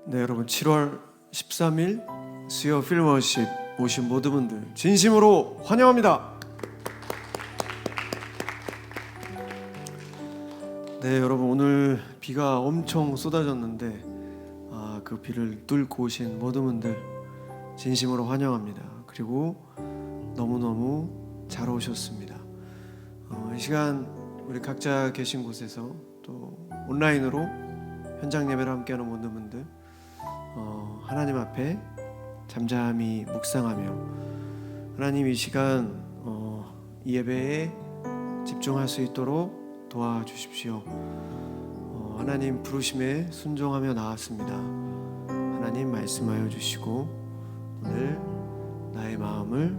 네, 여러분 7월 13일 수요 필워십 오신 모든 분들 진심으로 환영합니다. 네, 여러분 오늘 비가 엄청 쏟아졌는데 그 비를 뚫고 오신 모든 분들 진심으로 환영합니다. 그리고 너무너무 잘 오셨습니다. 이 시간 우리 각자 계신 곳에서 또 온라인으로 현장 예배를 함께하는 모든 분들 하나님 앞에 잠잠히 묵상하며 하나님 이 시간 이 예배에 집중할 수 있도록 도와주십시오. 하나님 부르심에 순종하며 나왔습니다. 하나님 말씀하여 주시고 오늘 나의 마음을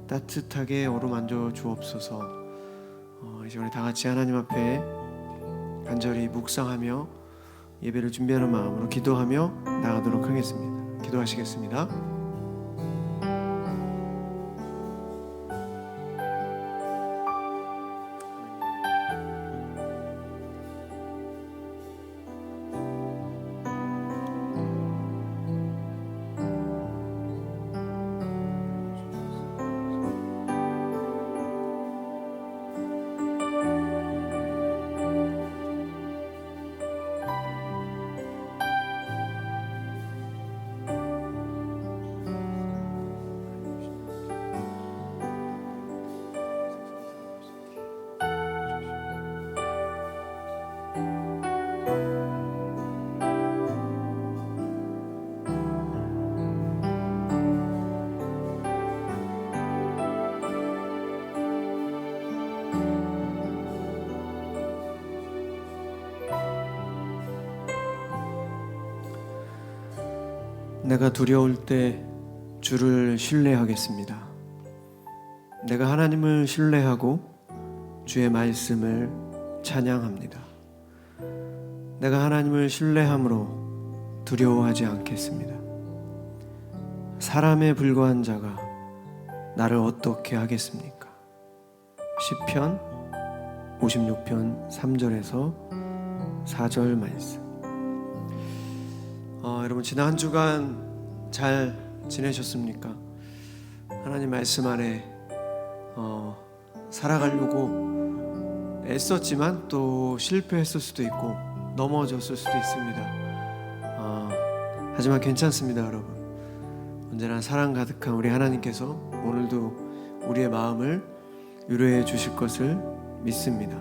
따뜻하게 어루만져 주옵소서. 이 시간에 다 같이 하나님 앞에 간절히 묵상하며 예배를 준비하는 마음으로 기도하며 나가도록 하겠습니다. 기도하시겠습니다. 내가 두려울 때 주를 신뢰하겠습니다. 내가 하나님을 신뢰하고 주의 말씀을 찬양합니다. 내가 하나님을 신뢰함으로 두려워하지 않겠습니다. 사람에 불과한 자가 나를 어떻게 하겠습니까? 시편 56편 3절에서 4절 말씀. 여러분 지난 한 주간 잘 지내셨습니까? 하나님 말씀 안에 살아가려고 애썼지만 또 실패했을 수도 있고 넘어졌을 수도 있습니다. 하지만 괜찮습니다, 여러분. 언제나 사랑 가득한 우리 하나님께서 오늘도 우리의 마음을 위로해 주실 것을 믿습니다.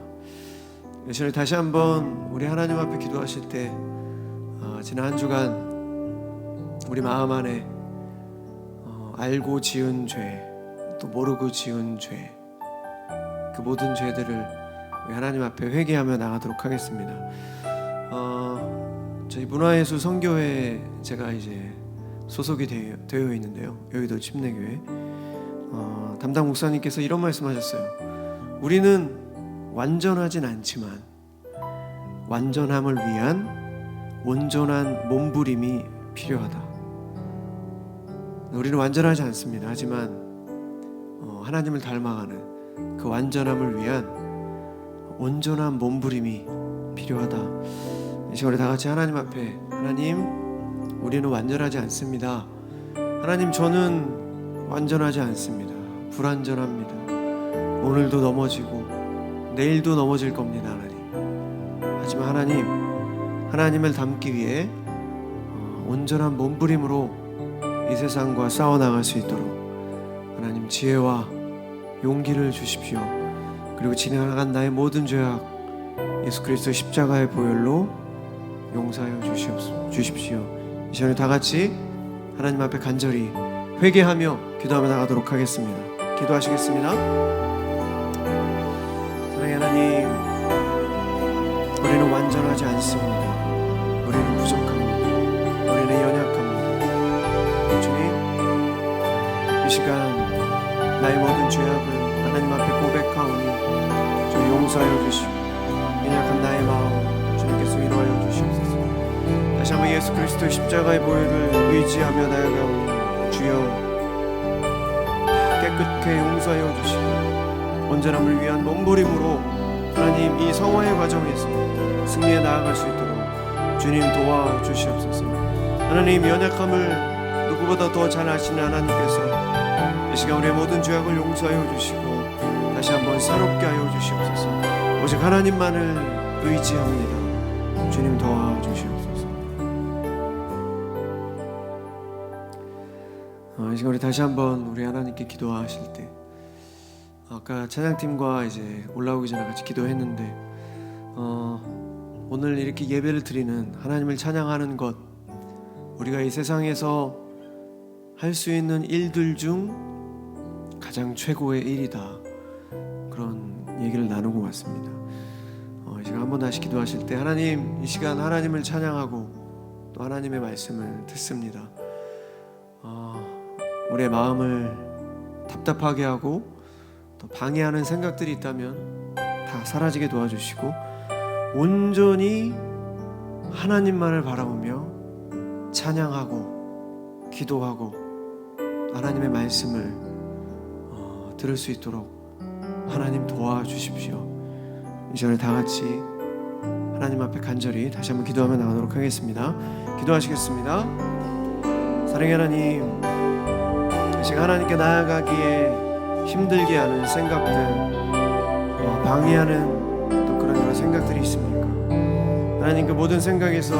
이 시간에 다시 한번 우리 하나님 앞에 기도하실 때 지난 한 주간 우리 마음 안에 알고 지은 죄, 또 모르고 지은 죄, 그 모든 죄들을 우리 하나님 앞에 회개하며 나가도록 하겠습니다. 저희 문화예술 선교회에 제가 이제 소속이 되어 있는데요, 여의도 침례교회 담당 목사님께서 이런 말씀하셨어요. 우리는 완전하진 않지만 완전함을 위한 온전한 몸부림이 필요하다. 우리는 완전하지 않습니다. 하지만 하나님을 닮아가는 그 완전함을 위한 온전한 몸부림이 필요하다. 이 시간에 다 같이 하나님 앞에, 하나님 우리는 완전하지 않습니다. 하나님 저는 완전하지 않습니다. 불완전합니다. 오늘도 넘어지고 내일도 넘어질 겁니다. 하나님. 하지만 하나님을 닮기 위해 온전한 몸부림으로 이 세상과 싸워나갈 수 있도록 하나님 지혜와 용기를 주십시오. 그리고 지나간 나의 모든 죄악 예수 그리스도의 십자가의 보혈로 용서하여 주십시오. 이 시간에 다 같이 하나님 앞에 간절히 회개하며 기도하며 나가도록 하겠습니다. 기도하시겠습니다. 사랑의 하나님, 우리는 완전하지 않습니다. 우리는 부족합니다. 우리는 연약합니다. 주님, 이 시간 나의 모든 죄악을 하나님 앞에 고백하오니 주 용서하여 주시고 연약한 나의 마음 주님께서 위로하여 주시옵소서. 다시 한번 예수 그리스도의 십자가의 보혈을 의지하며 나아가오니 주여 깨끗하게 용서하여 주시고 온전함을 위한 몸부림으로 하나님 이 성화의 과정에서 승리에 나아갈 수 있도록 주님 도와주시옵소서. 하나님, 연약함을 누구보다 더 잘 아시는 하나님께서 이 시간 우리의 모든 죄악을 용서하여 주시고 다시 한번 새롭게 하여 주시옵소서. 오직 하나님만을 의지합니다. 주님 도와주시옵소서. 이 시간 우리 다시 한번 우리 하나님께 기도하실 때, 아까 찬양팀과 이제 올라오기 전에 같이 기도했는데 오늘 이렇게 예배를 드리는 하나님을 찬양하는 것, 우리가 이 세상에서 할 수 있는 일들 중 가장 최고의 일이다, 그런 얘기를 나누고 왔습니다. 이 시간 한번 다시 기도하실 때, 하나님, 이 시간 하나님을 찬양하고 또 하나님의 말씀을 듣습니다. 우리의 마음을 답답하게 하고 또 방해하는 생각들이 있다면 다 사라지게 도와주시고 온전히 하나님만을 바라보며 찬양하고 기도하고 하나님의 말씀을 들을 수 있도록 하나님 도와주십시오. 이 시간에 다 같이 하나님 앞에 간절히 다시 한번 기도하며 나가도록 하겠습니다. 기도하시겠습니다. 사랑의 하나님, 이 시간 하나님께 나아가기에 힘들게 하는 생각들, 방해하는 또 그런 여러 생각들이 있습니까? 하나님, 그 모든 생각에서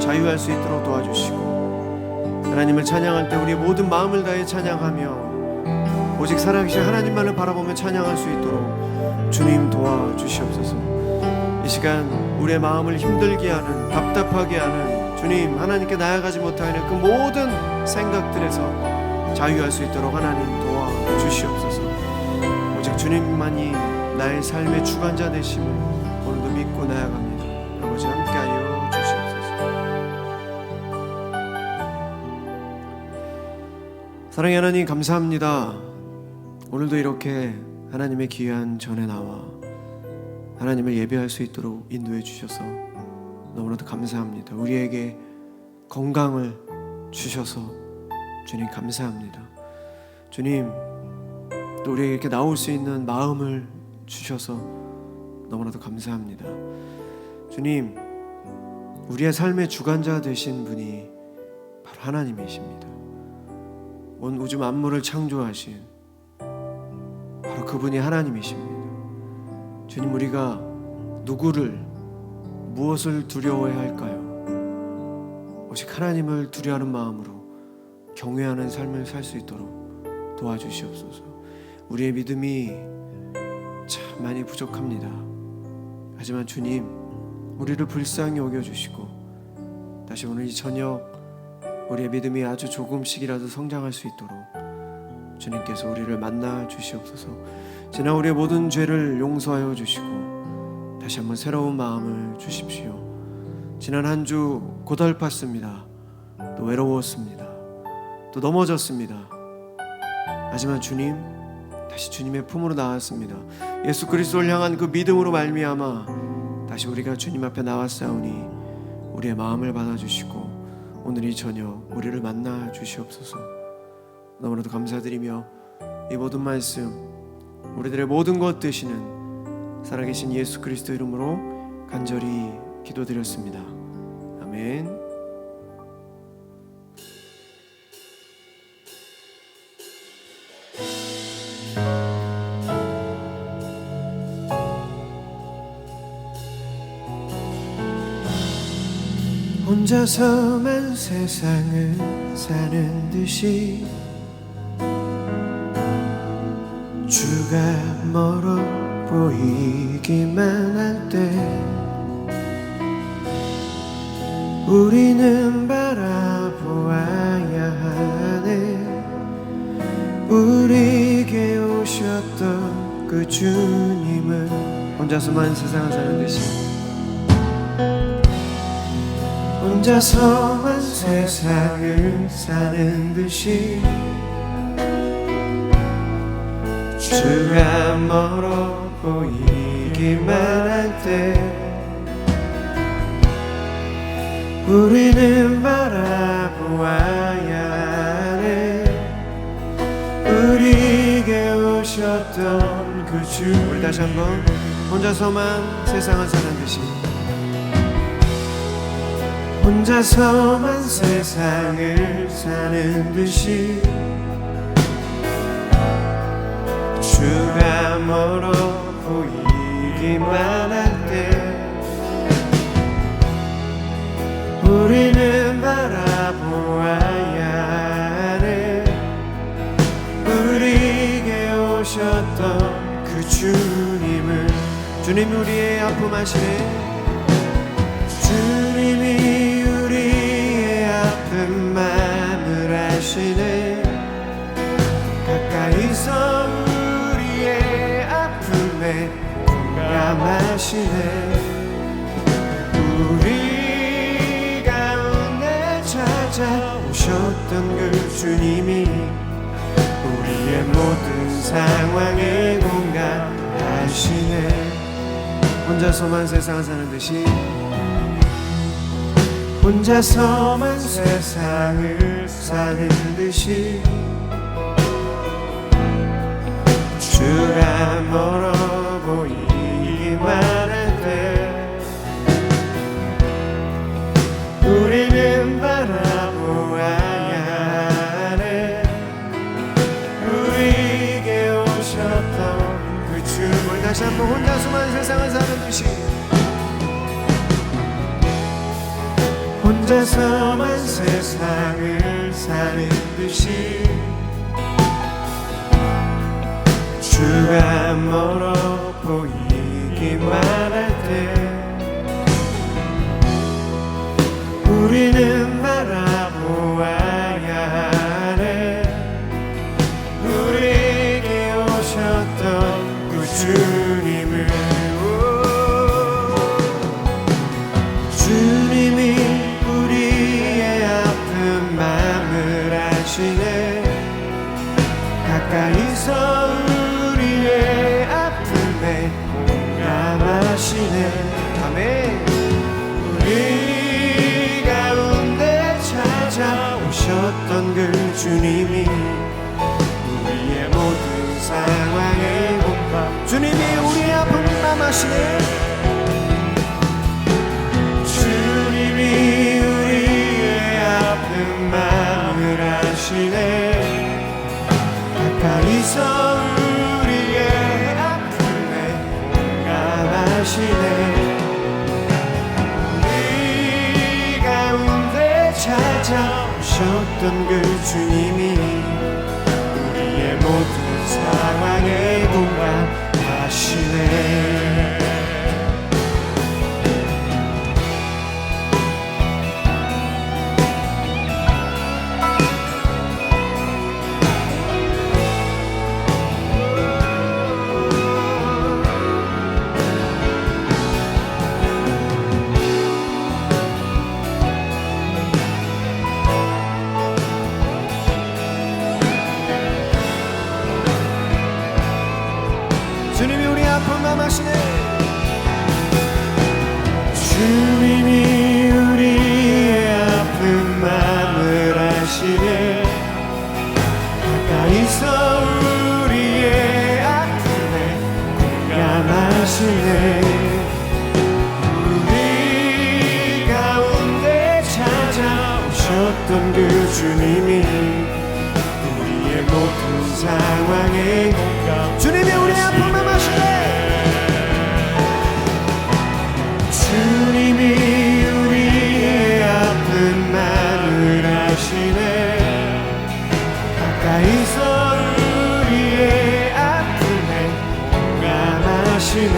자유할 수 있도록 도와주시고 하나님을 찬양할 때 우리의 모든 마음을 다해 찬양하며 오직 살아계신 하나님만을 바라보며 찬양할 수 있도록 주님 도와주시옵소서. 이 시간 우리의 마음을 힘들게 하는, 답답하게 하는, 주님, 하나님께 나아가지 못하는 그 모든 생각들에서 자유할 수 있도록 하나님 도와주시옵소서. 오직 주님만이 나의 삶의 주관자 되심을 오늘도 믿고 나아갑니다. 아버지, 함께하여 주시옵소서. 사랑의 하나님, 감사합니다. 오늘도 이렇게 하나님의 귀한 전에 나와 하나님을 예배할 수 있도록 인도해 주셔서 너무나도 감사합니다. 우리에게 건강을 주셔서 주님 감사합니다. 주님, 또 우리에게 이렇게 나올 수 있는 마음을 주셔서 너무나도 감사합니다. 주님, 우리의 삶의 주관자 되신 분이 바로 하나님이십니다. 온 우주 만물을 창조하신 바로 그분이 하나님이십니다. 주님, 우리가 누구를, 무엇을 두려워해야 할까요? 오직 하나님을 두려워하는 마음으로 경외하는 삶을 살 수 있도록 도와주시옵소서. 우리의 믿음이 참 많이 부족합니다. 하지만 주님, 우리를 불쌍히 여겨주시고 다시 오늘 이 저녁 우리의 믿음이 아주 조금씩이라도 성장할 수 있도록 주님께서 우리를 만나 주시옵소서. 지난 우리의 모든 죄를 용서하여 주시고 다시 한번 새로운 마음을 주십시오. 지난 한 주 고달팠습니다. 또 외로웠습니다. 또 넘어졌습니다. 하지만 주님, 다시 주님의 품으로 나왔습니다. 예수 그리스도를 향한 그 믿음으로 말미암아 다시 우리가 주님 앞에 나왔사오니 우리의 마음을 받아주시고 오늘 이 저녁 우리를 만나 주시옵소서. 너무나도 감사드리며 이 모든 말씀, 우리들의 모든 것 되시는 살아계신 예수 그리스도 이름으로 간절히 기도드렸습니다. 아멘. 혼자서만 세상을 사는 듯이 주가 멀어 보이기만 할 때 우리는 바라보아야 하네. 우리에게 오셨던 그 주님을 혼자서만 세상을 사는 듯이 혼자서만 세상을 사는 듯이 주가 멀어 보이기만 할 때 우리는 바라보아야 해. 우리에게 오셨던 그 주. 우리 다시 한번 혼자서만 세상을 사는 듯이 혼자서만 세상을 사는 듯이 주가 멀어 보이기만 할 때 우리는 바라보아야 하네. 우리에게 오셨던 그 주님을, 주님 우리의 아픔 아시네. 주님이 우리의 아픈 마음을 아시네. 가까이서 우리의 아픔에 공감하시네. 우리 가운데 찾아오셨던 그 주님이 우리의 모든 상황에 공감하시네. 혼자서만 세상을 사는 듯이 혼자서만 세상을 사는 듯이 주가 멀어 보이기만 할 때 우리는 바라보아야 하네. 우리에게 오셨던 그 주님을 다시 한번 혼자서만 세상을 사는 듯이 혼자서만 세상을 사는 듯이 주가 멀어 보이기만 할 때 우리는 바라보아야 하네. 우리에게 오셨던 그 주님을, 주님이 우리의 아픈 마음을 아시네. 가까이서 우리의 아픔에 공감하시네. 아멘. 우리 가운데 찾아오셨던 그 주님이 우리의 모든 상황에 공감, 주님이 우리의 아픔을 마마시네. 주님이 우리의 아픈 마음을 아시네. 가까이서 우리의 아픔에 공감하시네. 우리 가운데 찾아오셨던 그 주님이 우리의 모든 상황에 공감하시네. 주님이 우리 아픔 마마시네. 주님이 우리의 아픈 마음을 아시네. 가까이서 우리의 아픔에 공감하시네. 우리 가운데 찾아오셨던 그 주님이 우리의 모든 상황에 공감, 주님이 우리의 아픔 주님이 우리의 아픈 마음을 아시네. 가까이서 우리의 아픔에 공감하시네.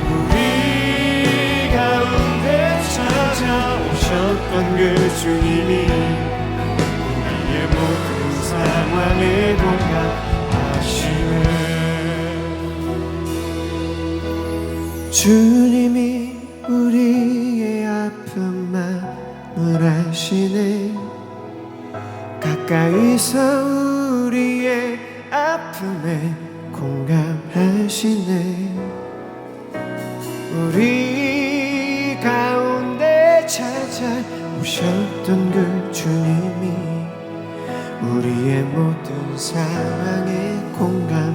우리 가운데 찾아오셨던 그 주님이 우리의 모든 상황에 공감하시네. 주님이 우리의 아픈 마음을 아시네. 가까이서 우리의 아픔에 공감하시네. 우리 가운데 찾아오셨던 그 주님이 우리의 모든 상황에 공감하시네.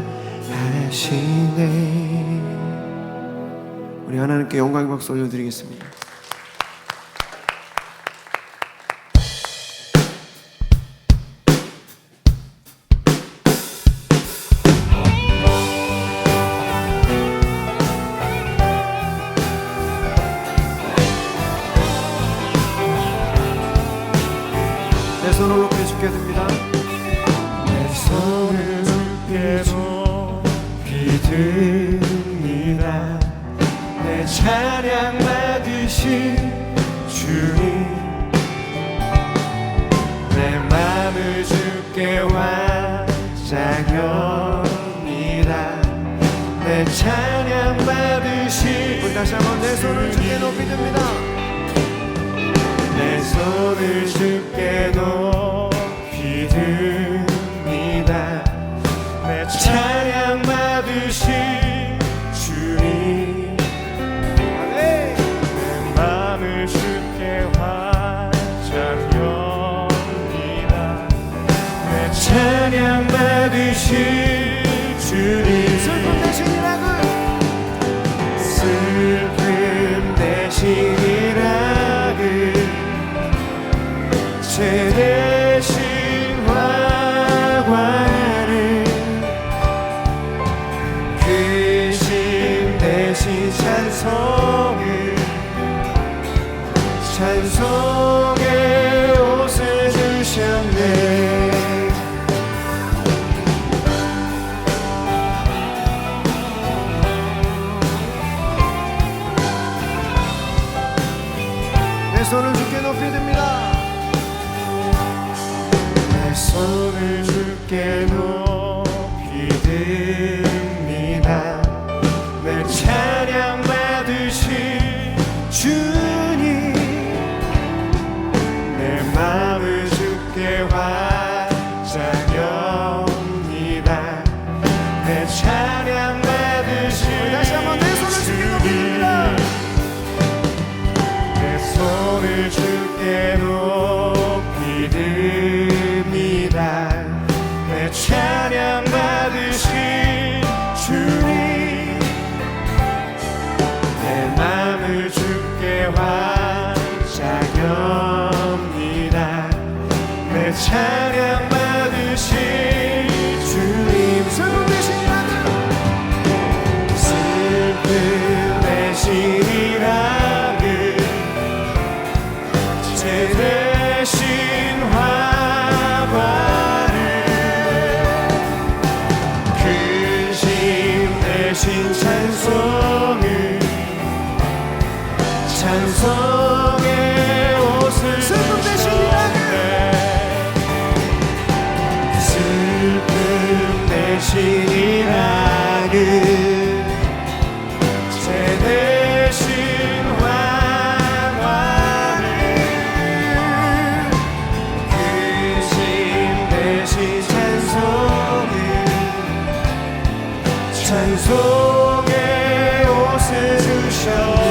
우리 하나님께 영광의 박수 올려드리겠습니다. 찬양 받으신 주님, 내 맘을 주께 완장합니다. 내 찬양 받으신, 우리 다시 한번 내 손을 주께 높이 듭니다. 내 손을 주께 높이 듭니다. 내 찬양 받으신 주님, 내 맘을 주께 완전합니다. 내 찬양 받으신 주님, 슬픔 대신 희락을, 슬픔 대신 희락을, 죄 대신 화관을, 그 심 대신 찬송을, 찬송의 옷을 주셨네. 내 손을 주께 높이 듭니다. 내 손을 주께 높이 듭니다. 내 찬양 받으신 주님, 내 마음을 주께 완장합니다. 내 찬양 받으신, 다시 한번 내 손을 주께 높이 듭니다. 내 손을 주께 높이 듭니다. 내 찬양 받으신 주님, 내 맘을 주께 완장합니다. 내 찬양 받으신 주님, 슬픔 대신 희락을, 슬픔 대신 희락을, 죄 대신 화관을, 근심 대신 찬송을, 찬송의 옷을, 슬픔 대신 희락을, 슬픔 대신 희락을, 죄 대신 화관을, 근심 대신 찬송을, 찬송의 옷을 주셨네.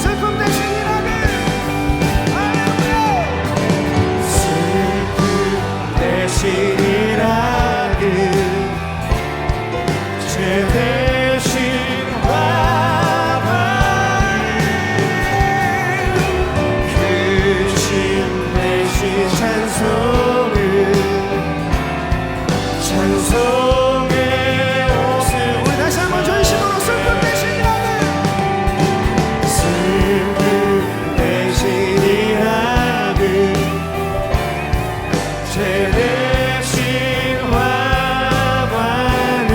슬픔 대신 희락을, 슬픔 대신 희락을, 죄 대신 화관을, 근심 대신 찬송을, 찬송의 옷을, 우리 다시 한번 전심으로 슬픔 대신 희락을, 슬픔 대신 희락을, 죄 대신 화관을,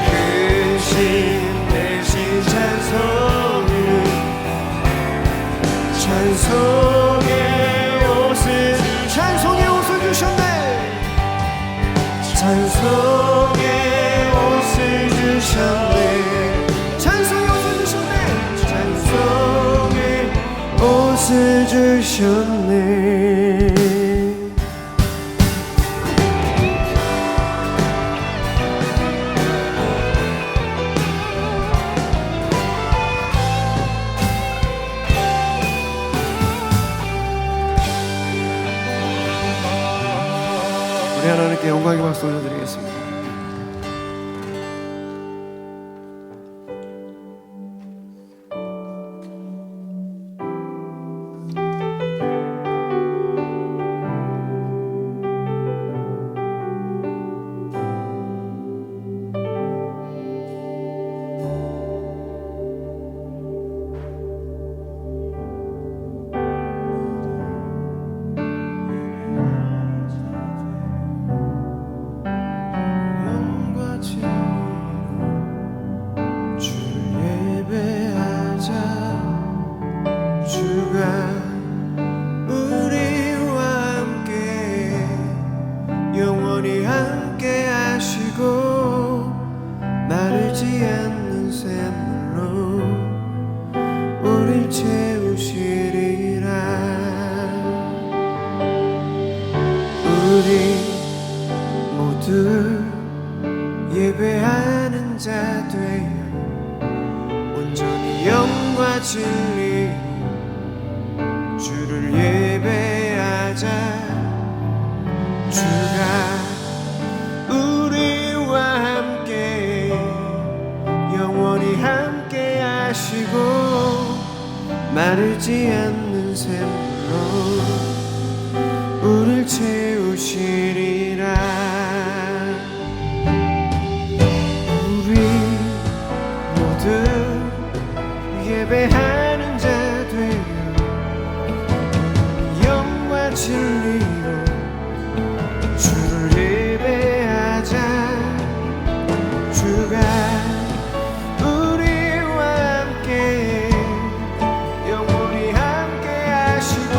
근심 대신 찬송을, 찬송의 옷을, 찬송의 옷을 주셨네. 찬송의 옷을 주셨네. 찬송의 옷을 주셨네. 찬송의 옷을 주셨네. 우리 하나님께 영광의 박수 올려드리겠습니다. 모두 예배하는 자 되어 온전히 영과 진리 주를 예배하자. 주가 우리와 함께 영원히 함께 하시고 마르지 않는 샘으로 우릴 채우시리라. 우리 모두 예배하는 자 되어 영과 진리로 주를 예배하자. 주가 우리와 함께 영원히 함께 하시고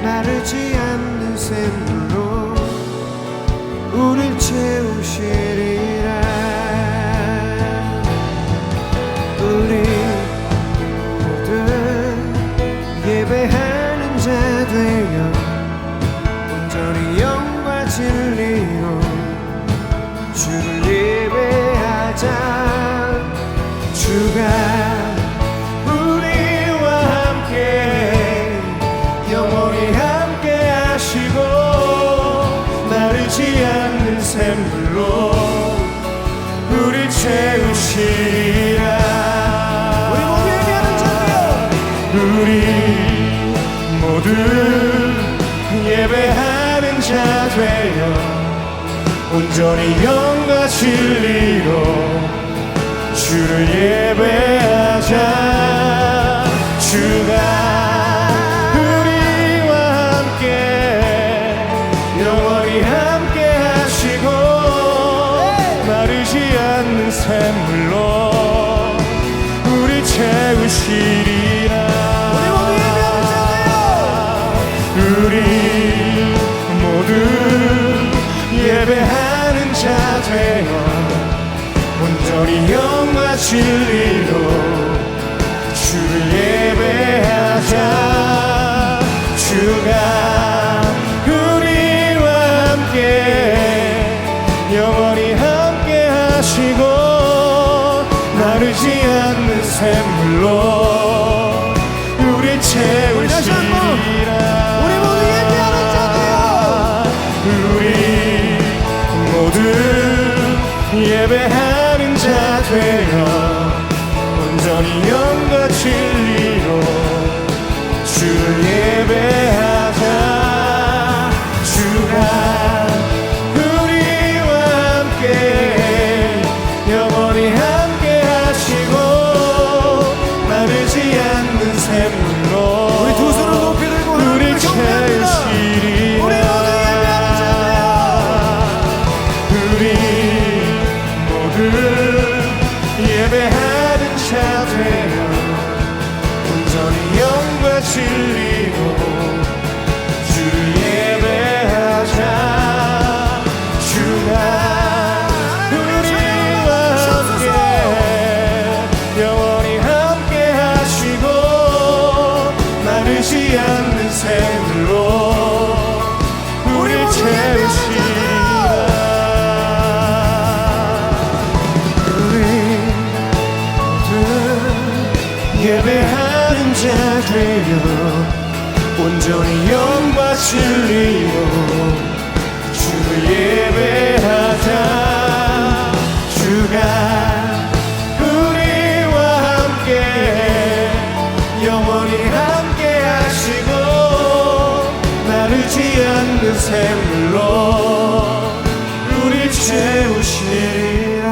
마르지 않는 샘물로 우릴 채우시리라. 우리 모두 예배하는 자 되어 온전히 영과 진리로 주를 예배하자. 주가 우리와 함께 영원히 함께 하시고 마르지 않는 샘물로 우릴 채우시리라. 우리 모두 예배하는 자 되어 온전히 영과 진리로 주를 예배하자. 주가 우리와 함께 영원히 함께 하시고 마르지 않는 샘물로 우리 채우시리라. 우리 모두 예배하는 자 되어 온전히 영과 진리로 주를 예배하자. 주가 우리와 함께 영원히 함께 하시고 마르지 않는 샘물로 우리 채우시리라. 모두 예배하는 자 되어 온전히 영과 진리로 주를 예배하자. 주가 우리와 함께 영원히 함께 하시고 마르지 않는 샘물로 우리 두 손을 높이 들고 우리 채우시리라. 예배하는 자 되어 온전히 영과 진리로 주를 예배하자. 주가 우리와 함께 영원히 함께 하시고 마르지 않는 샘물로 우리 채우시리라. 예배하는 자 되어 온전히 영과 진리로 주를 예배하자. 주가 우리와 함께 영원히 함께 하시고 마르지 않는 샘물로 우리 채우시리라.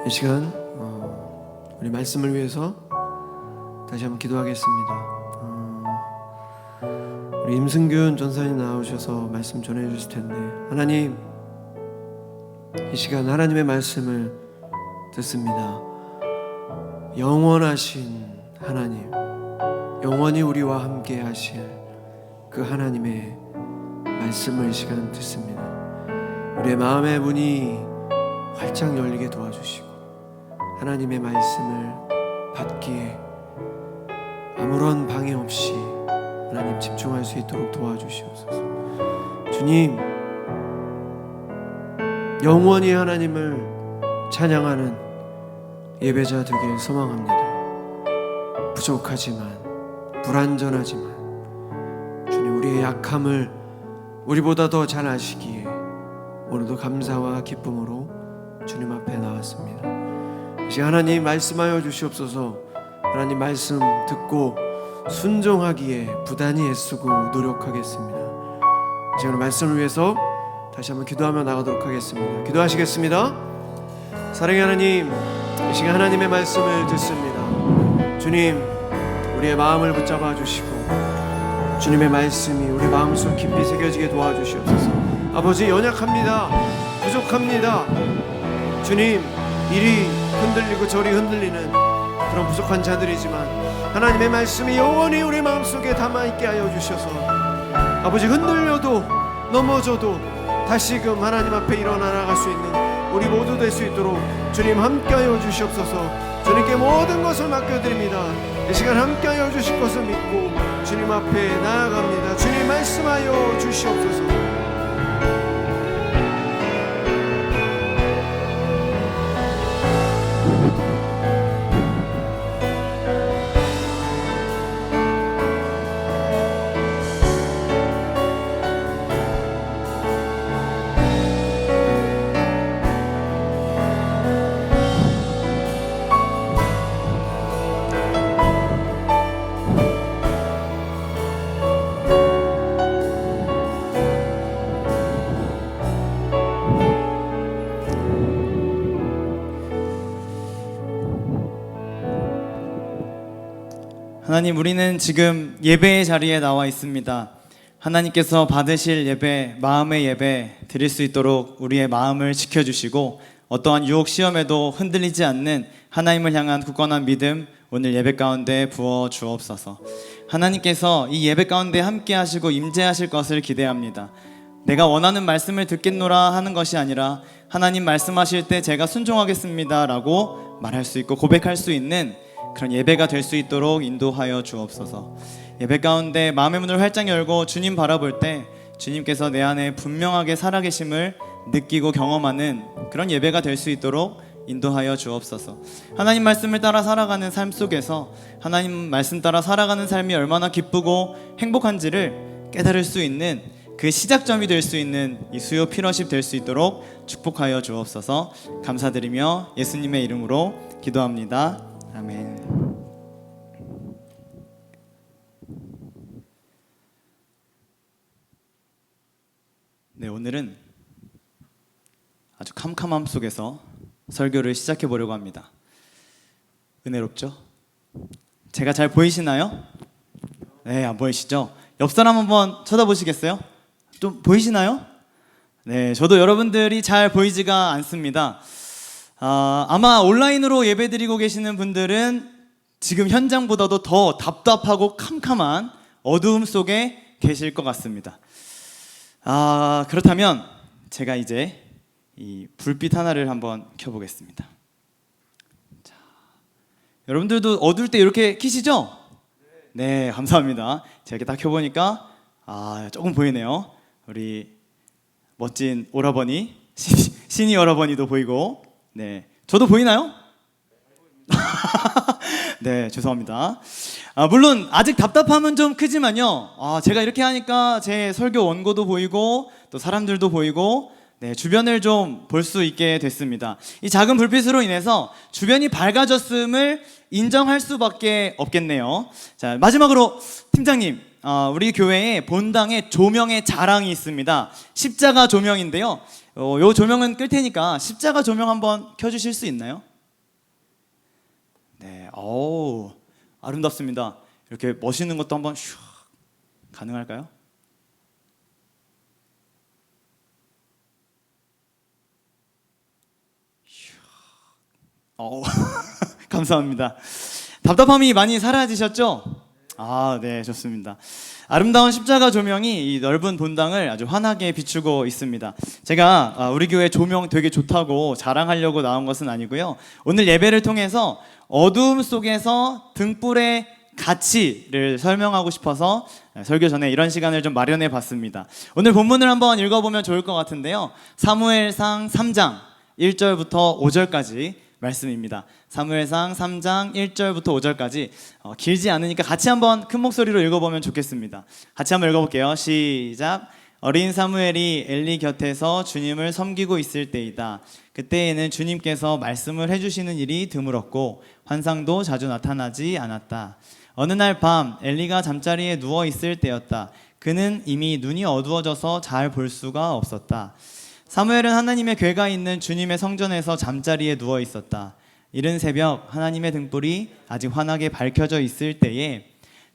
이 시간 우리 말씀을 위해서 다시 한번 기도하겠습니다. 우리 임승균 전사님 나오셔서 말씀 전해 주실 텐데, 하나님, 이 시간 하나님의 말씀을 듣습니다. 영원하신 하나님, 영원히 우리와 함께 하실 그 하나님의 말씀을 이 시간 듣습니다. 우리의 마음의 문이 활짝 열리게 도와주시고 하나님의 말씀을 받기에 아무런 방해 없이 하나님 집중할 수 있도록 도와주시옵소서. 주님, 영원히 하나님을 찬양하는 예배자 되길 소망합니다. 부족하지만, 불완전하지만 주님, 우리의 약함을 우리보다 더 잘 아시기에 오늘도 감사와 기쁨으로 주님 앞에 나왔습니다. 이제 하나님 말씀하여 주시옵소서. 하나님 말씀 듣고 순종하기에 부단히 애쓰고 노력하겠습니다. 이제 오늘 말씀을 위해서 다시 한번 기도하며 나가도록 하겠습니다. 기도하시겠습니다. 사랑의 하나님, 이 시간 하나님의 말씀을 듣습니다. 주님, 우리의 마음을 붙잡아 주시고 주님의 말씀이 우리 마음속 깊이 새겨지게 도와주시옵소서. 아버지, 연약합니다. 부족합니다. 주님, 이리 흔들리고 저리 흔들리는 그런 부족한 자들이지만 하나님의 말씀이 영원히 우리 마음속에 담아있게 하여 주셔서 아버지, 흔들려도 넘어져도 다시금 하나님 앞에 일어나 나갈 수 있는 우리 모두 될 수 있도록 주님 함께하여 주시옵소서. 주님께 모든 것을 맡겨드립니다. 이 시간 함께하여 주실 것을 믿고 주님 앞에 나아갑니다. 주님 말씀하여 주시옵소서. 하나님, 우리는 지금 예배의 자리에 나와 있습니다. 하나님께서 받으실 예배, 마음의 예배 드릴 수 있도록 우리의 마음을 지켜주시고 어떠한 유혹 시험에도 흔들리지 않는 하나님을 향한 굳건한 믿음 오늘 예배 가운데 부어 주옵소서. 하나님께서 이 예배 가운데 함께 하시고 임재하실 것을 기대합니다. 내가 원하는 말씀을 듣겠노라 하는 것이 아니라 하나님 말씀하실 때 제가 순종하겠습니다 라고 말할 수 있고 고백할 수 있는 그런 예배가 될 수 있도록 인도하여 주옵소서. 예배 가운데 마음의 문을 활짝 열고 주님 바라볼 때 주님께서 내 안에 분명하게 살아계심을 느끼고 경험하는 그런 예배가 될 수 있도록 인도하여 주옵소서. 하나님 말씀을 따라 살아가는 삶 속에서 하나님 말씀 따라 살아가는 삶이 얼마나 기쁘고 행복한지를 깨달을 수 있는 그 시작점이 될 수 있는 이 수요 피러십 될 수 있도록 축복하여 주옵소서. 감사드리며 예수님의 이름으로 기도합니다. 아멘. 네, 오늘은 아주 캄캄함 속에서 설교를 시작해 보려고 합니다. 은혜롭죠? 제가 잘 보이시나요? 네, 안 보이시죠? 옆 사람 한번 쳐다보시겠어요? 좀 보이시나요? 네, 저도 여러분들이 잘 보이지가 않습니다. 아마 온라인으로 예배드리고 계시는 분들은 지금 현장보다도 더 답답하고 캄캄한 어두움 속에 계실 것 같습니다. 그렇다면 제가 이제 이 불빛 하나를 한번 켜보겠습니다. 자, 여러분들도 어두울 때 이렇게 켜시죠? 네, 감사합니다. 제가 이렇게 딱 켜보니까 조금 보이네요. 우리 멋진 오라버니, 신이 오라버니도 보이고, 네, 저도 보이나요? 네, 죄송합니다. 물론 아직 답답함은 좀 크지만요. 제가 이렇게 하니까 제 설교 원고도 보이고 또 사람들도 보이고, 네, 주변을 좀 볼 수 있게 됐습니다. 이 작은 불빛으로 인해서 주변이 밝아졌음을 인정할 수밖에 없겠네요. 자, 마지막으로 팀장님, 우리 교회에 본당에 조명의 자랑이 있습니다. 십자가 조명인데요. 요 조명은 끌 테니까 십자가 조명 한번 켜주실 수 있나요? 네, 아름답습니다. 이렇게 멋있는 것도 한번 슉 가능할까요? 감사합니다. 답답함이 많이 사라지셨죠? 네, 좋습니다. 아름다운 십자가 조명이 이 넓은 본당을 아주 환하게 비추고 있습니다. 제가 우리 교회 조명 되게 좋다고 자랑하려고 나온 것은 아니고요. 오늘 예배를 통해서 어두움 속에서 등불의 가치를 설명하고 싶어서 설교 전에 이런 시간을 좀 마련해 봤습니다. 오늘 본문을 한번 읽어보면 좋을 것 같은데요. 사무엘상 3장 1절부터 5절까지 말씀입니다. 사무엘상 3장 1절부터 5절까지 길지 않으니까 같이 한번 큰 목소리로 읽어보면 좋겠습니다. 같이 한번 읽어볼게요. 시작. 어린 사무엘이 엘리 곁에서 주님을 섬기고 있을 때이다. 그때에는 주님께서 말씀을 해주시는 일이 드물었고 환상도 자주 나타나지 않았다. 어느 날 밤 엘리가 잠자리에 누워 있을 때였다. 그는 이미 눈이 어두워져서 잘 볼 수가 없었다. 사무엘은 하나님의 궤가 있는 주님의 성전에서 잠자리에 누워 있었다. 이른 새벽 하나님의 등불이 아직 환하게 밝혀져 있을 때에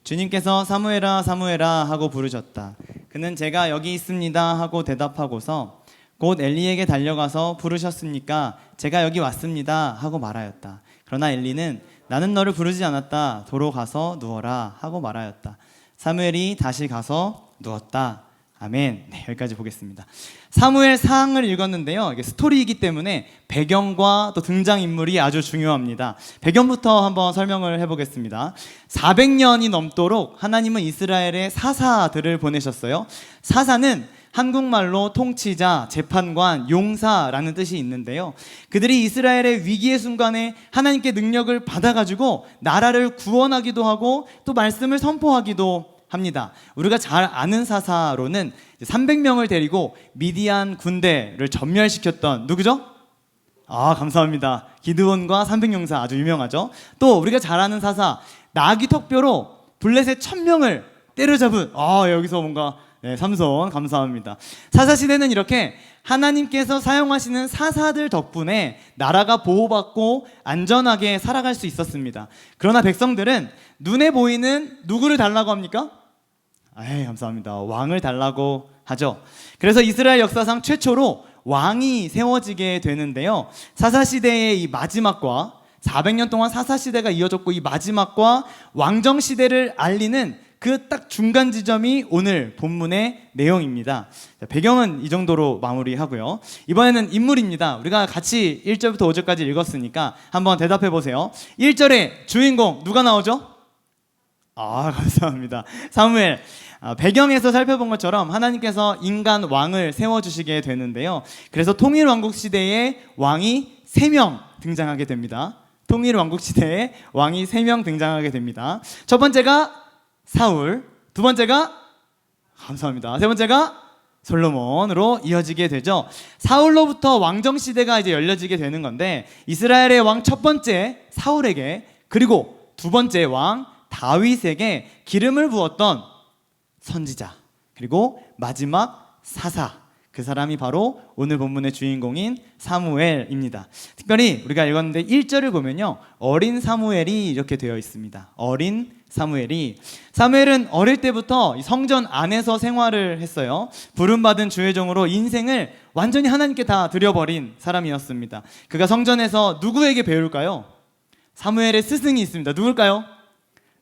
주님께서 사무엘아 사무엘아 하고 부르셨다. 그는 제가 여기 있습니다 하고 대답하고서 곧 엘리에게 달려가서 부르셨습니까? 제가 여기 왔습니다 하고 말하였다. 그러나 엘리는 나는 너를 부르지 않았다. 도로 가서 누워라 하고 말하였다. 사무엘이 다시 가서 누웠다. 아멘. 네, 여기까지 보겠습니다. 사무엘상을 읽었는데요. 이게 스토리이기 때문에 배경과 또 등장인물이 아주 중요합니다. 배경부터 한번 설명을 해보겠습니다. 400년이 넘도록 하나님은 이스라엘에 사사들을 보내셨어요. 사사는 한국말로 통치자, 재판관, 용사라는 뜻이 있는데요. 그들이 이스라엘의 위기의 순간에 하나님께 능력을 받아가지고 나라를 구원하기도 하고 또 말씀을 선포하기도 합니다. 우리가 잘 아는 사사로는 300명을 데리고 미디안 군대를 전멸시켰던 누구죠? 아, 감사합니다. 기드온과 300용사 아주 유명하죠. 또 우리가 잘 아는 사사 나귀 턱뼈로 블레셋 1000명을 때려잡은 여기서 뭔가 삼손 감사합니다. 사사시대는 이렇게 하나님께서 사용하시는 사사들 덕분에 나라가 보호받고 안전하게 살아갈 수 있었습니다. 그러나 백성들은 눈에 보이는 누구를 달라고 합니까? 감사합니다. 왕을 달라고 하죠. 그래서 이스라엘 역사상 최초로 왕이 세워지게 되는데요. 사사시대의 이 마지막과 400년 동안 사사시대가 이어졌고 이 마지막과 왕정시대를 알리는 그 딱 중간 지점이 오늘 본문의 내용입니다. 배경은 이 정도로 마무리하고요. 이번에는 인물입니다. 우리가 같이 1절부터 5절까지 읽었으니까 한번 대답해 보세요. 1절에 주인공 누가 나오죠? 감사합니다. 사무엘. 배경에서 살펴본 것처럼 하나님께서 인간 왕을 세워주시게 되는데요. 그래서 통일왕국 시대에 왕이 3명 등장하게 됩니다. 통일왕국 시대에 왕이 3명 등장하게 됩니다. 첫 번째가 사울, 두 번째가 감사합니다. 세 번째가 솔로몬으로 이어지게 되죠. 사울로부터 왕정 시대가 이제 열려지게 되는 건데 이스라엘의 왕 첫 번째 사울에게 그리고 두 번째 왕 다윗에게 기름을 부었던 선지자 그리고 마지막 사사 그 사람이 바로 오늘 본문의 주인공인 사무엘입니다. 특별히 우리가 읽었는데 1절을 보면요 어린 사무엘이 이렇게 되어 있습니다. 어린 사무엘은 어릴 때부터 성전 안에서 생활을 했어요. 부름받은 주의 종으로 인생을 완전히 하나님께 다 드려버린 사람이었습니다. 그가 성전에서 누구에게 배울까요? 사무엘의 스승이 있습니다. 누굴까요?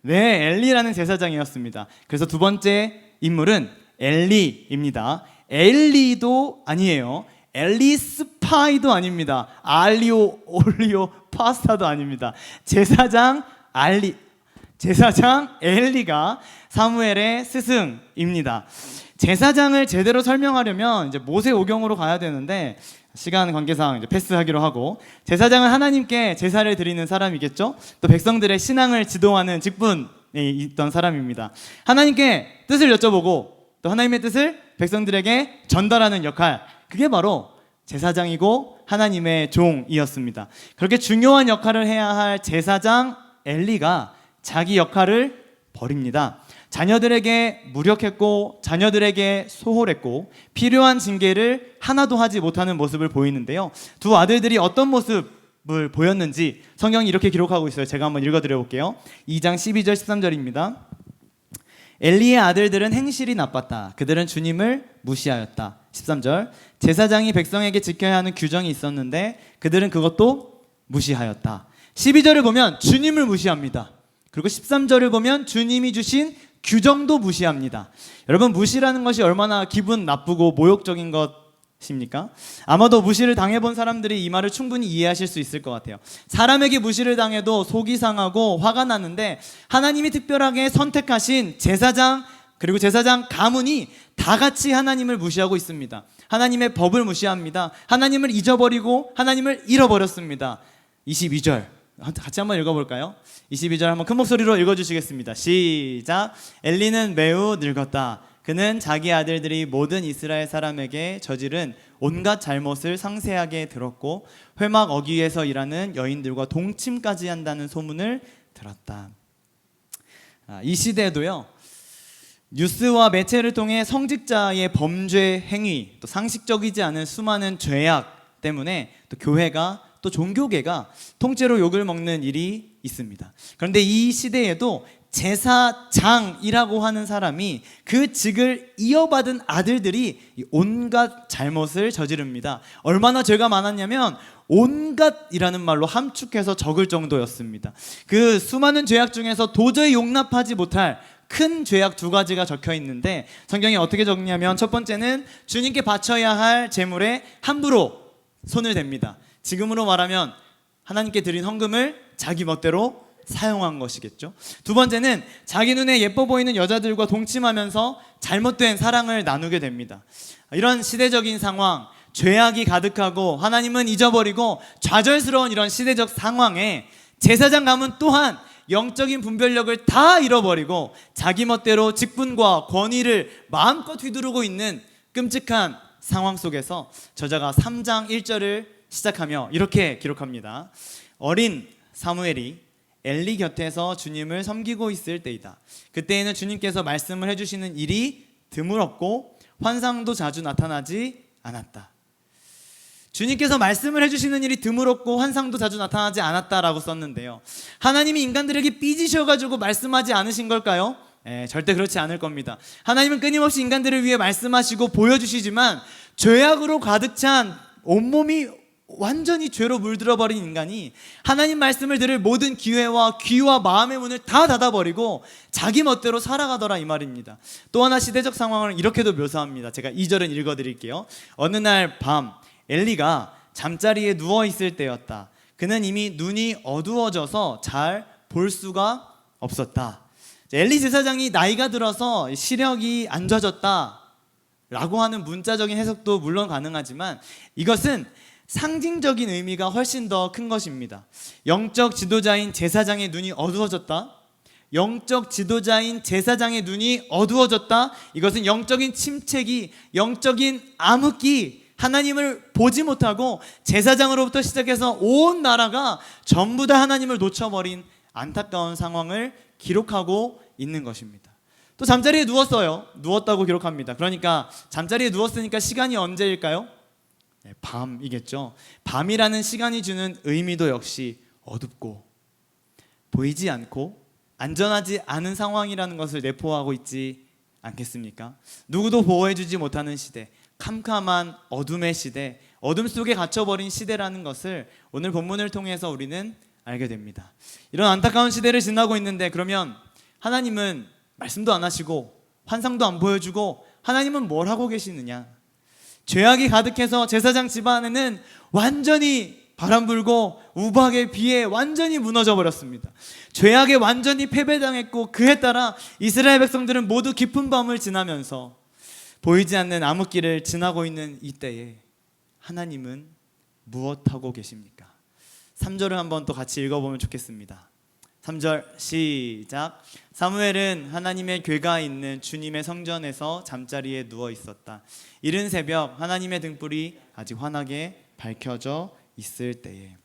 네, 엘리라는 제사장이었습니다. 그래서 두 번째 인물은 엘리입니다. 엘리도 아니에요. 엘리 스파이도 아닙니다. 알리오 올리오 파스타도 아닙니다. 제사장 엘리가 사무엘의 스승입니다. 제사장을 제대로 설명하려면 이제 모세오경으로 가야 되는데 시간 관계상 이제 패스하기로 하고 제사장은 하나님께 제사를 드리는 사람이겠죠. 또 백성들의 신앙을 지도하는 직분에 있던 사람입니다. 하나님께 뜻을 여쭤보고 또 하나님의 뜻을 백성들에게 전달하는 역할 그게 바로 제사장이고 하나님의 종이었습니다. 그렇게 중요한 역할을 해야 할 제사장 엘리가 자기 역할을 버립니다. 자녀들에게 무력했고 자녀들에게 소홀했고 필요한 징계를 하나도 하지 못하는 모습을 보이는데요. 두 아들들이 어떤 모습을 보였는지 성경이 이렇게 기록하고 있어요. 제가 한번 읽어드려 볼게요. 2장 12절 13절입니다. 엘리의 아들들은 행실이 나빴다. 그들은 주님을 무시하였다. 13절 제사장이 백성에게 지켜야 하는 규정이 있었는데 그들은 그것도 무시하였다. 12절을 보면 주님을 무시합니다. 그리고 13절을 보면 주님이 주신 규정도 무시합니다. 여러분 무시라는 것이 얼마나 기분 나쁘고 모욕적인 것 십니까? 아마도 무시를 당해본 사람들이 이 말을 충분히 이해하실 수 있을 것 같아요. 사람에게 무시를 당해도 속이 상하고 화가 나는데 하나님이 특별하게 선택하신 제사장 그리고 제사장 가문이 다 같이 하나님을 무시하고 있습니다. 하나님의 법을 무시합니다. 하나님을 잊어버리고 하나님을 잃어버렸습니다. 22절 같이 한번 읽어볼까요? 22절 한번 큰 목소리로 읽어주시겠습니다. 시작. 엘리는 매우 늙었다. 그는 자기 아들들이 모든 이스라엘 사람에게 저지른 온갖 잘못을 상세하게 들었고 회막 어귀에서 일하는 여인들과 동침까지 한다는 소문을 들었다. 이 시대에도요, 뉴스와 매체를 통해 성직자의 범죄 행위, 또 상식적이지 않은 수많은 죄악 때문에 또 교회가 또 종교계가 통째로 욕을 먹는 일이 있습니다. 그런데 이 시대에도 제사장이라고 하는 사람이 그 직을 이어받은 아들들이 온갖 잘못을 저지릅니다. 얼마나 죄가 많았냐면 온갖이라는 말로 함축해서 적을 정도였습니다. 그 수많은 죄악 중에서 도저히 용납하지 못할 큰 죄악 두 가지가 적혀 있는데 성경이 어떻게 적냐면 첫 번째는 주님께 바쳐야 할 제물에 함부로 손을 댑니다. 지금으로 말하면 하나님께 드린 헌금을 자기 멋대로 사용한 것이겠죠. 두 번째는 자기 눈에 예뻐 보이는 여자들과 동침하면서 잘못된 사랑을 나누게 됩니다. 이런 시대적인 상황, 죄악이 가득하고 하나님은 잊어버리고 좌절스러운 이런 시대적 상황에 제사장 가문 또한 영적인 분별력을 다 잃어버리고 자기 멋대로 직분과 권위를 마음껏 휘두르고 있는 끔찍한 상황 속에서 저자가 3장 1절을 시작하며 이렇게 기록합니다. 어린 사무엘이 엘리 곁에서 주님을 섬기고 있을 때이다. 그때에는 주님께서 말씀을 해주시는 일이 드물었고 환상도 자주 나타나지 않았다. 주님께서 말씀을 해주시는 일이 드물었고 환상도 자주 나타나지 않았다라고 썼는데요, 하나님이 인간들에게 삐지셔가지고 말씀하지 않으신 걸까요? 절대 그렇지 않을 겁니다. 하나님은 끊임없이 인간들을 위해 말씀하시고 보여주시지만 죄악으로 가득 찬 온몸이 완전히 죄로 물들어버린 인간이 하나님 말씀을 들을 모든 기회와 귀와 마음의 문을 다 닫아버리고 자기 멋대로 살아가더라 이 말입니다. 또 하나 시대적 상황을 이렇게도 묘사합니다. 제가 2절은 읽어드릴게요. 어느 날 밤 엘리가 잠자리에 누워있을 때였다. 그는 이미 눈이 어두워져서 잘 볼 수가 없었다. 엘리 제사장이 나이가 들어서 시력이 안 좋아졌다 라고 하는 문자적인 해석도 물론 가능하지만 이것은 상징적인 의미가 훨씬 더 큰 것입니다. 영적 지도자인 제사장의 눈이 어두워졌다. 영적 지도자인 제사장의 눈이 어두워졌다. 이것은 영적인 침체기, 영적인 암흑기, 하나님을 보지 못하고 제사장으로부터 시작해서 온 나라가 전부 다 하나님을 놓쳐버린 안타까운 상황을 기록하고 있는 것입니다. 또 잠자리에 누웠어요. 누웠다고 기록합니다. 그러니까 잠자리에 누웠으니까 시간이 언제일까요? 밤이겠죠. 밤이라는 시간이 주는 의미도 역시 어둡고 보이지 않고 안전하지 않은 상황이라는 것을 내포하고 있지 않겠습니까? 누구도 보호해주지 못하는 시대, 캄캄한 어둠의 시대, 어둠 속에 갇혀버린 시대라는 것을 오늘 본문을 통해서 우리는 알게 됩니다. 이런 안타까운 시대를 지나고 있는데 그러면 하나님은 말씀도 안 하시고 환상도 안 보여주고 하나님은 뭘 하고 계시느냐? 죄악이 가득해서 제사장 집안에는 완전히 바람 불고 우박의 비에 완전히 무너져 버렸습니다. 죄악에 완전히 패배당했고 그에 따라 이스라엘 백성들은 모두 깊은 밤을 지나면서 보이지 않는 암흑길을 지나고 있는 이때에 하나님은 무엇하고 계십니까? 3절을 한번 또 같이 읽어보면 좋겠습니다. 3절 시작. 사무엘은 하나님의 궤가 있는 주님의 성전에서 잠자리에 누워 있었다. 이른 새벽 하나님의 등불이 아직 환하게 밝혀져 있을 때에.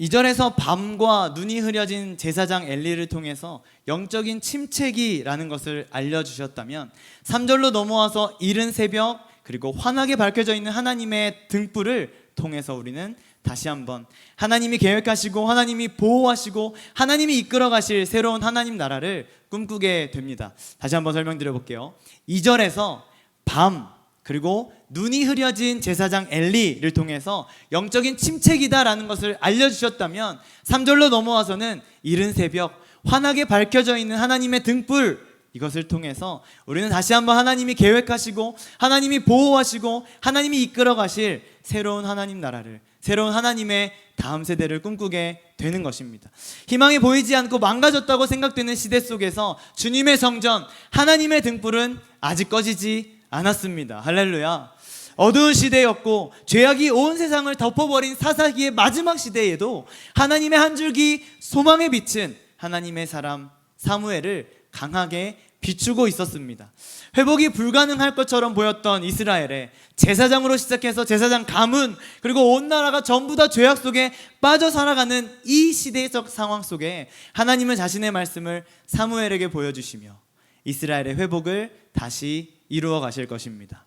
2절에서 밤과 눈이 흐려진 제사장 엘리를 통해서 영적인 침체기라는 것을 알려주셨다면 3절로 넘어와서 이른 새벽 그리고 환하게 밝혀져 있는 하나님의 등불을 통해서 우리는 다시 한번 하나님이 계획하시고 하나님이 보호하시고 하나님이 이끌어 가실 새로운 하나님 나라를 꿈꾸게 됩니다. 다시 한번 설명드려 볼게요. 2절에서 밤 그리고 눈이 흐려진 제사장 엘리를 통해서 영적인 침체기다라는 것을 알려주셨다면 3절로 넘어와서는 이른 새벽 환하게 밝혀져 있는 하나님의 등불, 이것을 통해서 우리는 다시 한번 하나님이 계획하시고 하나님이 보호하시고 하나님이 이끌어 가실 새로운 하나님 나라를, 새로운 하나님의 다음 세대를 꿈꾸게 되는 것입니다. 희망이 보이지 않고 망가졌다고 생각되는 시대 속에서 주님의 성전, 하나님의 등불은 아직 꺼지지 않았습니다. 할렐루야. 어두운 시대였고 죄악이 온 세상을 덮어버린 사사기의 마지막 시대에도 하나님의 한 줄기 소망의 빛은 하나님의 사람 사무엘을 강하게 비추고 있었습니다. 회복이 불가능할 것처럼 보였던 이스라엘에 제사장으로 시작해서 제사장 가문, 그리고 온 나라가 전부 다 죄악 속에 빠져 살아가는 이 시대적 상황 속에 하나님은 자신의 말씀을 사무엘에게 보여주시며 이스라엘의 회복을 다시 이루어 가실 것입니다.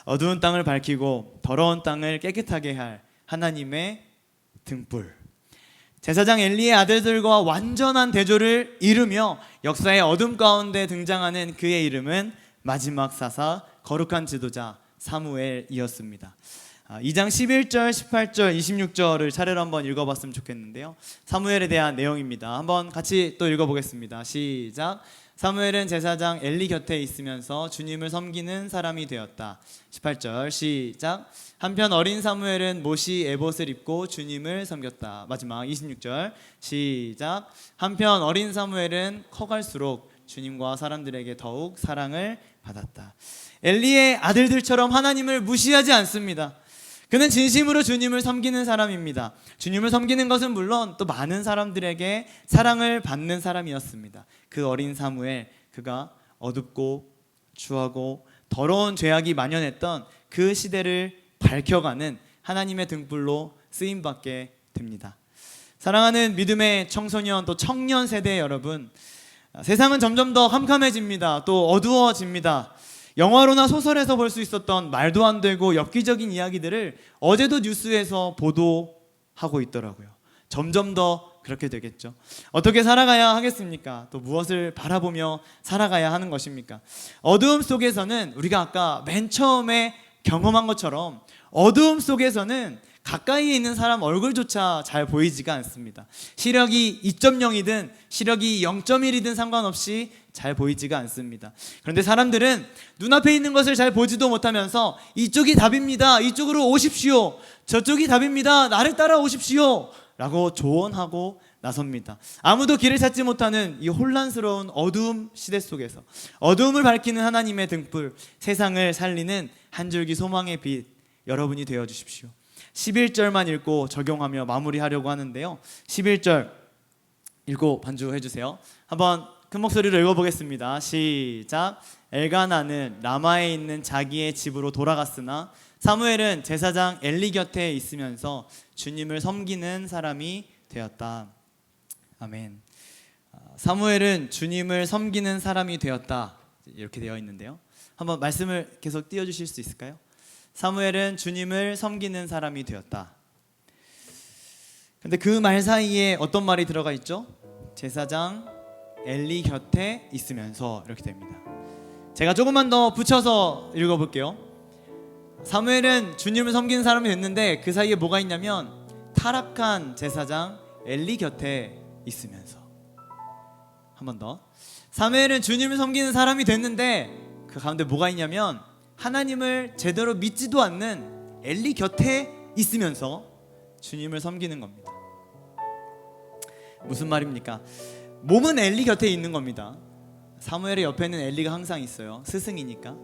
어두운 땅을 밝히고 더러운 땅을 깨끗하게 할 하나님의 등불, 제사장 엘리의 아들들과 완전한 대조를 이루며 역사의 어둠 가운데 등장하는 그의 이름은 마지막 사사 거룩한 지도자 사무엘이었습니다. 2장 11절, 18절, 26절을 차례로 한번 읽어봤으면 좋겠는데요. 사무엘에 대한 내용입니다. 한번 같이 또 읽어보겠습니다. 시작. 사무엘은 제사장 엘리 곁에 있으면서 주님을 섬기는 사람이 되었다. 18절 시작. 한편 어린 사무엘은 못이 에봇을 입고 주님을 섬겼다. 마지막 26절 시작. 한편 어린 사무엘은 커갈수록 주님과 사람들에게 더욱 사랑을 받았다. 엘리의 아들들처럼 하나님을 무시하지 않습니다. 그는 진심으로 주님을 섬기는 사람입니다. 주님을 섬기는 것은 물론 또 많은 사람들에게 사랑을 받는 사람이었습니다. 그 어린 사무엘, 그가 어둡고 추하고 더러운 죄악이 만연했던 그 시대를 밝혀가는 하나님의 등불로 쓰임받게 됩니다. 사랑하는 믿음의 청소년 또 청년 세대 여러분, 세상은 점점 더 캄캄해집니다. 또 어두워집니다. 영화로나 소설에서 볼 수 있었던 말도 안 되고 엽기적인 이야기들을 어제도 뉴스에서 보도하고 있더라고요. 점점 더 그렇게 되겠죠. 어떻게 살아가야 하겠습니까? 또 무엇을 바라보며 살아가야 하는 것입니까? 어두움 속에서는 우리가 아까 맨 처음에 경험한 것처럼 어두움 속에서는 가까이에 있는 사람 얼굴조차 잘 보이지가 않습니다. 시력이 2.0이든 시력이 0.1이든 상관없이 잘 보이지가 않습니다. 그런데 사람들은 눈앞에 있는 것을 잘 보지도 못하면서 이쪽이 답입니다, 이쪽으로 오십시오, 저쪽이 답입니다, 나를 따라오십시오 라고 조언하고 나섭니다. 아무도 길을 찾지 못하는 이 혼란스러운 어두움 시대 속에서 어두움을 밝히는 하나님의 등불, 세상을 살리는 한 줄기 소망의 빛 여러분이 되어주십시오. 11절만 읽고 적용하며 마무리하려고 하는데요. 11절 읽고 반주해주세요. 한번 큰 목소리로 읽어보겠습니다. 시작. 엘가나는 라마에 있는 자기의 집으로 돌아갔으나 사무엘은 제사장 엘리 곁에 있으면서 주님을 섬기는 사람이 되었다. 아멘. 사무엘은 주님을 섬기는 사람이 되었다, 이렇게 되어 있는데요. 한번 말씀을 계속 띄워주실 수 있을까요? 사무엘은 주님을 섬기는 사람이 되었다. 근데 그 말 사이에 어떤 말이 들어가 있죠? 제사장 엘리 곁에 있으면서 이렇게 됩니다. 제가 조금만 더 붙여서 읽어볼게요. 사무엘은 주님을 섬기는 사람이 됐는데 그 사이에 뭐가 있냐면 타락한 제사장 엘리 곁에 있으면서. 한 번 더. 사무엘은 주님을 섬기는 사람이 됐는데 그 가운데 뭐가 있냐면 하나님을 제대로 믿지도 않는 엘리 곁에 있으면서 주님을 섬기는 겁니다. 무슨 말입니까? 몸은 엘리 곁에 있는 겁니다. 사무엘의 옆에는 엘리가 항상 있어요. 스승이니까.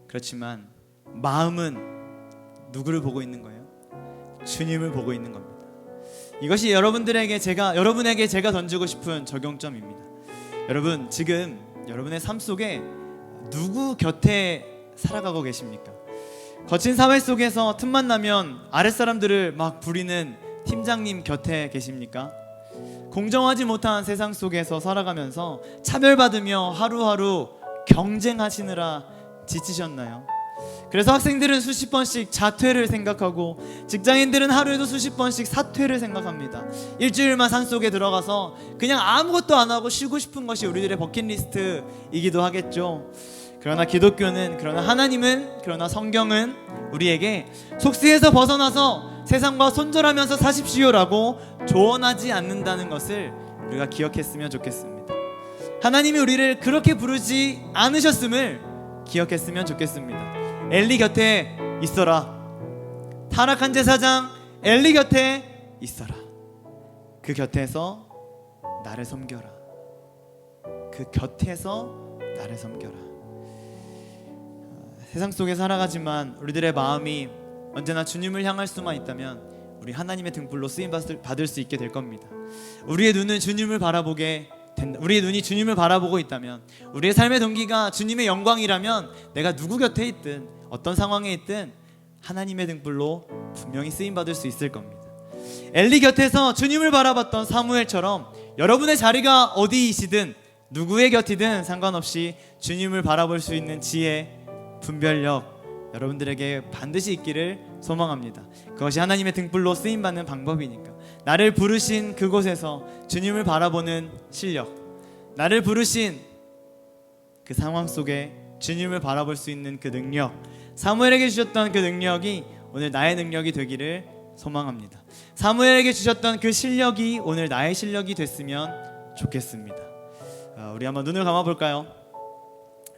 그렇지만 마음은 누구를 보고 있는 거예요? 주님을 보고 있는 겁니다. 이것이 여러분에게 제가 던지고 싶은 적용점입니다. 여러분, 지금 여러분의 삶 속에 누구 곁에 살아가고 계십니까? 거친 사회 속에서 틈만 나면 아랫사람들을 막 부리는 팀장님 곁에 계십니까? 공정하지 못한 세상 속에서 살아가면서 차별받으며 하루하루 경쟁하시느라 지치셨나요? 그래서 학생들은 수십 번씩 자퇴를 생각하고 직장인들은 하루에도 수십 번씩 사퇴를 생각합니다. 일주일만 산속에 들어가서 그냥 아무것도 안 하고 쉬고 싶은 것이 우리들의 버킷리스트이기도 하겠죠. 그러나 기독교는, 그러나 하나님은, 그러나 성경은 우리에게 속세에서 벗어나서 세상과 손절하면서 사십시오라고 조언하지 않는다는 것을 우리가 기억했으면 좋겠습니다. 하나님이 우리를 그렇게 부르지 않으셨음을 기억했으면 좋겠습니다. 엘리 곁에 있어라. 타락한 제사장 엘리 곁에 있어라. 그 곁에서 나를 섬겨라. 그 곁에서 나를 섬겨라. 세상 속에 살아가지만 우리들의 마음이 언제나 주님을 향할 수만 있다면 우리 하나님의 등불로 쓰임 받을 수 있게 될 겁니다. 우리의 눈은 주님을 바라보게 된다. 우리의 눈이 주님을 바라보고 있다면, 우리의 삶의 동기가 주님의 영광이라면 내가 누구 곁에 있든 어떤 상황에 있든 하나님의 등불로 분명히 쓰임 받을 수 있을 겁니다. 엘리 곁에서 주님을 바라봤던 사무엘처럼 여러분의 자리가 어디이시든 누구의 곁이든 상관없이 주님을 바라볼 수 있는 지혜, 분별력 여러분들에게 반드시 있기를 소망합니다. 그것이 하나님의 등불로 쓰임받는 방법이니까. 나를 부르신 그곳에서 주님을 바라보는 실력, 나를 부르신 그 상황 속에 주님을 바라볼 수 있는 그 능력, 사무엘에게 주셨던 그 능력이 오늘 나의 능력이 되기를 소망합니다. 사무엘에게 주셨던 그 실력이 오늘 나의 실력이 됐으면 좋겠습니다. 우리 한번 눈을 감아볼까요?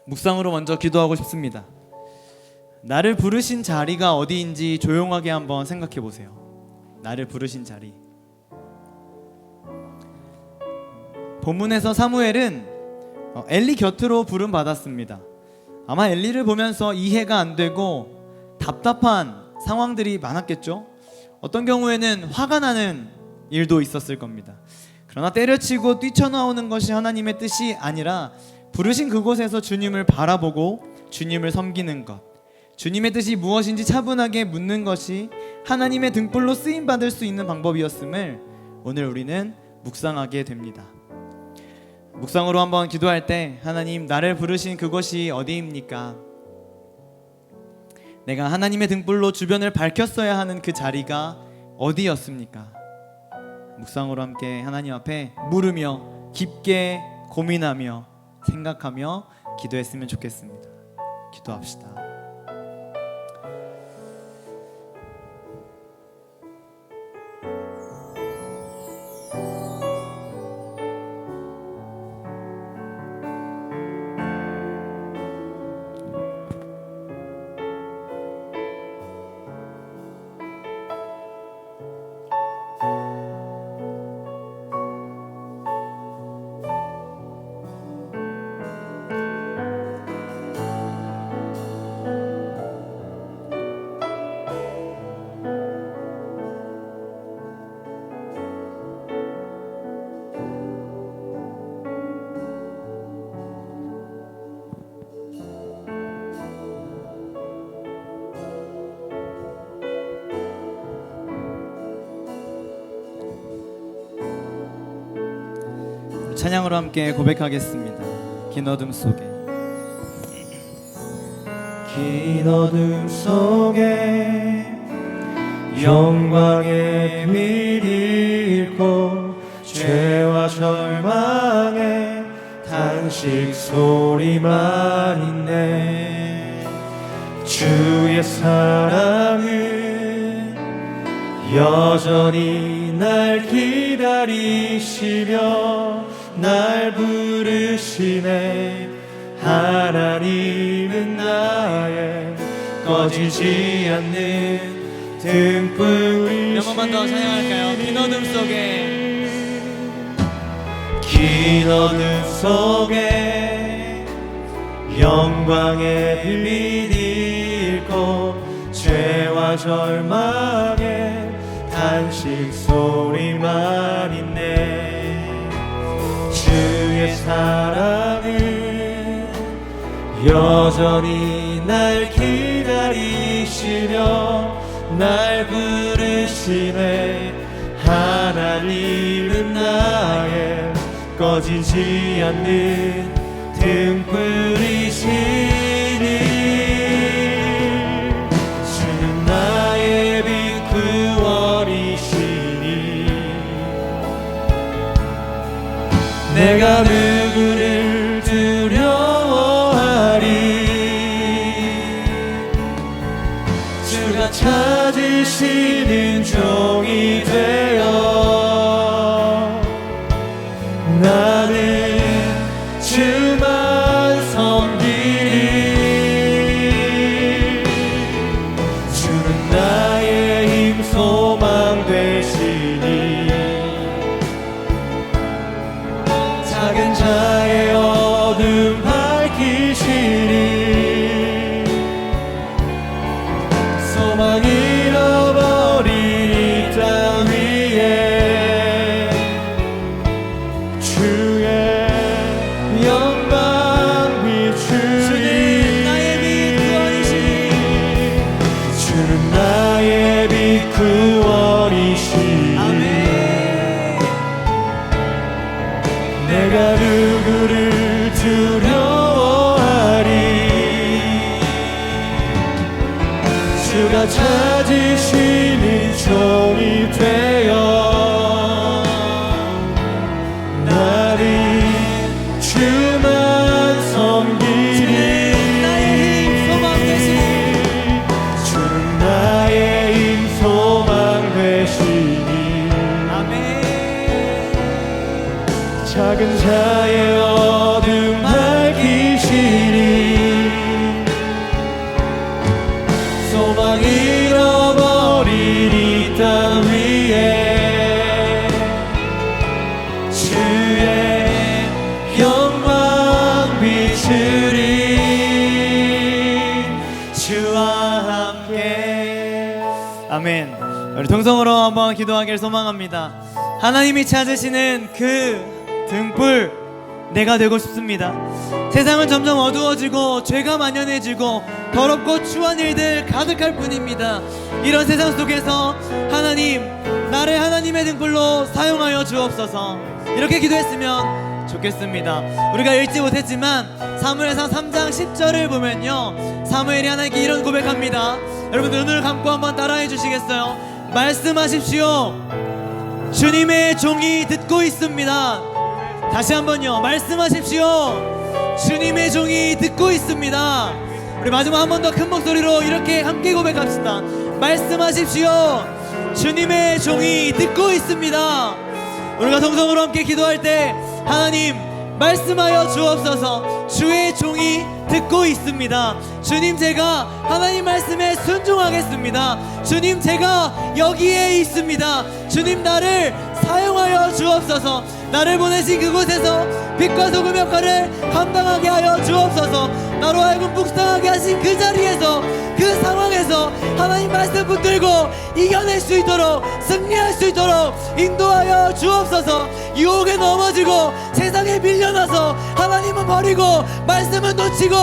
묵상으로 먼저 기도하고 싶습니다. 나를 부르신 자리가 어디인지 조용하게 한번 생각해 보세요. 나를 부르신 자리. 본문에서 사무엘은 엘리 곁으로 부름 받았습니다. 아마 엘리를 보면서 이해가 안 되고 답답한 상황들이 많았겠죠. 어떤 경우에는 화가 나는 일도 있었을 겁니다. 그러나 때려치고 뛰쳐나오는 것이 하나님의 뜻이 아니라 부르신 그곳에서 주님을 바라보고 주님을 섬기는 것, 주님의 뜻이 무엇인지 차분하게 묻는 것이 하나님의 등불로 쓰임받을 수 있는 방법이었음을 오늘 우리는 묵상하게 됩니다. 묵상으로 한번 기도할 때, 하나님, 나를 부르신 그곳이 어디입니까? 내가 하나님의 등불로 주변을 밝혔어야 하는 그 자리가 어디였습니까? 묵상으로 함께 하나님 앞에 물으며 깊게 고민하며 생각하며 기도했으면 좋겠습니다. 기도합시다. 찬양으로 함께 고백하겠습니다. 긴 어둠 속에. 긴 어둠 속에 영광의 빛이 잃고 죄와 절망의 탄식 소리만 있네. 주의 사랑은 여전히 날 기다리시며 날 부르시네. 하나님은 나의 꺼지지 않는 등불이시네. 몇 번만 더 찬양할까요? 긴 어둠 속에. 긴 어둠 속에 영광의 빛이 잃고 죄와 절망의 탄식 소리만 있네. 주의 사랑은 여전히 날 기다리시며 날 부르시네. 하나님은 나의 꺼지지 않는 등불이시니. 주는 나의 빛 구원이시니. 내가 누구를 두려워하리. 주가 찾으시는 종이 되어 나는 내가 누구를 두려워하리. 주가 찾으시는 종이 되어 나를 주만 섬기리. 주는 나의 힘 소망 되시니 아멘. 작은 자의 어둠 밝히시니 소망 잃어버린 이 땅 위에 주의 영광 비추리. 주와 함께. 아멘. 우리 동성으로 한번 기도하기를 소망합니다. 하나님이 찾으시는 그 등불 내가 되고 싶습니다. 세상은 점점 어두워지고 죄가 만연해지고 더럽고 추한 일들 가득할 뿐입니다. 이런 세상 속에서 하나님, 나를 하나님의 등불로 사용하여 주옵소서. 이렇게 기도했으면 좋겠습니다. 우리가 읽지 못했지만 사무엘상 3장 10절을 보면요, 사무엘이 하나님께 이런 고백합니다. 여러분들 눈을 감고 한번 따라해 주시겠어요? 말씀하십시오. 주님의 종이 듣고 있습니다. 다시 한번요, 말씀하십시오. 주님의 종이 듣고 있습니다. 우리 마지막 한 번 더 큰 목소리로 이렇게 함께 고백합시다. 말씀하십시오. 주님의 종이 듣고 있습니다. 우리가 성성으로 함께 기도할 때 하나님 말씀하여 주옵소서. 주의 종이 듣고 있습니다. 주님, 제가 하나님 말씀에 순종하겠습니다. 주님, 제가 여기에 있습니다. 주님, 나를 사용하여 주옵소서. 나를 보내신 그곳에서 빛과 소금 역할을 감당하게 하여 주옵소서. 나로 하여금 묵상하게 하신 그 자리에서, 그 상황에서 하나님 말씀 붙들고 이겨낼 수 있도록, 승리할 수 있도록 인도하여 주옵소서. 유혹에 넘어지고 세상에 밀려나서 하나님은 버리고 말씀은 놓치고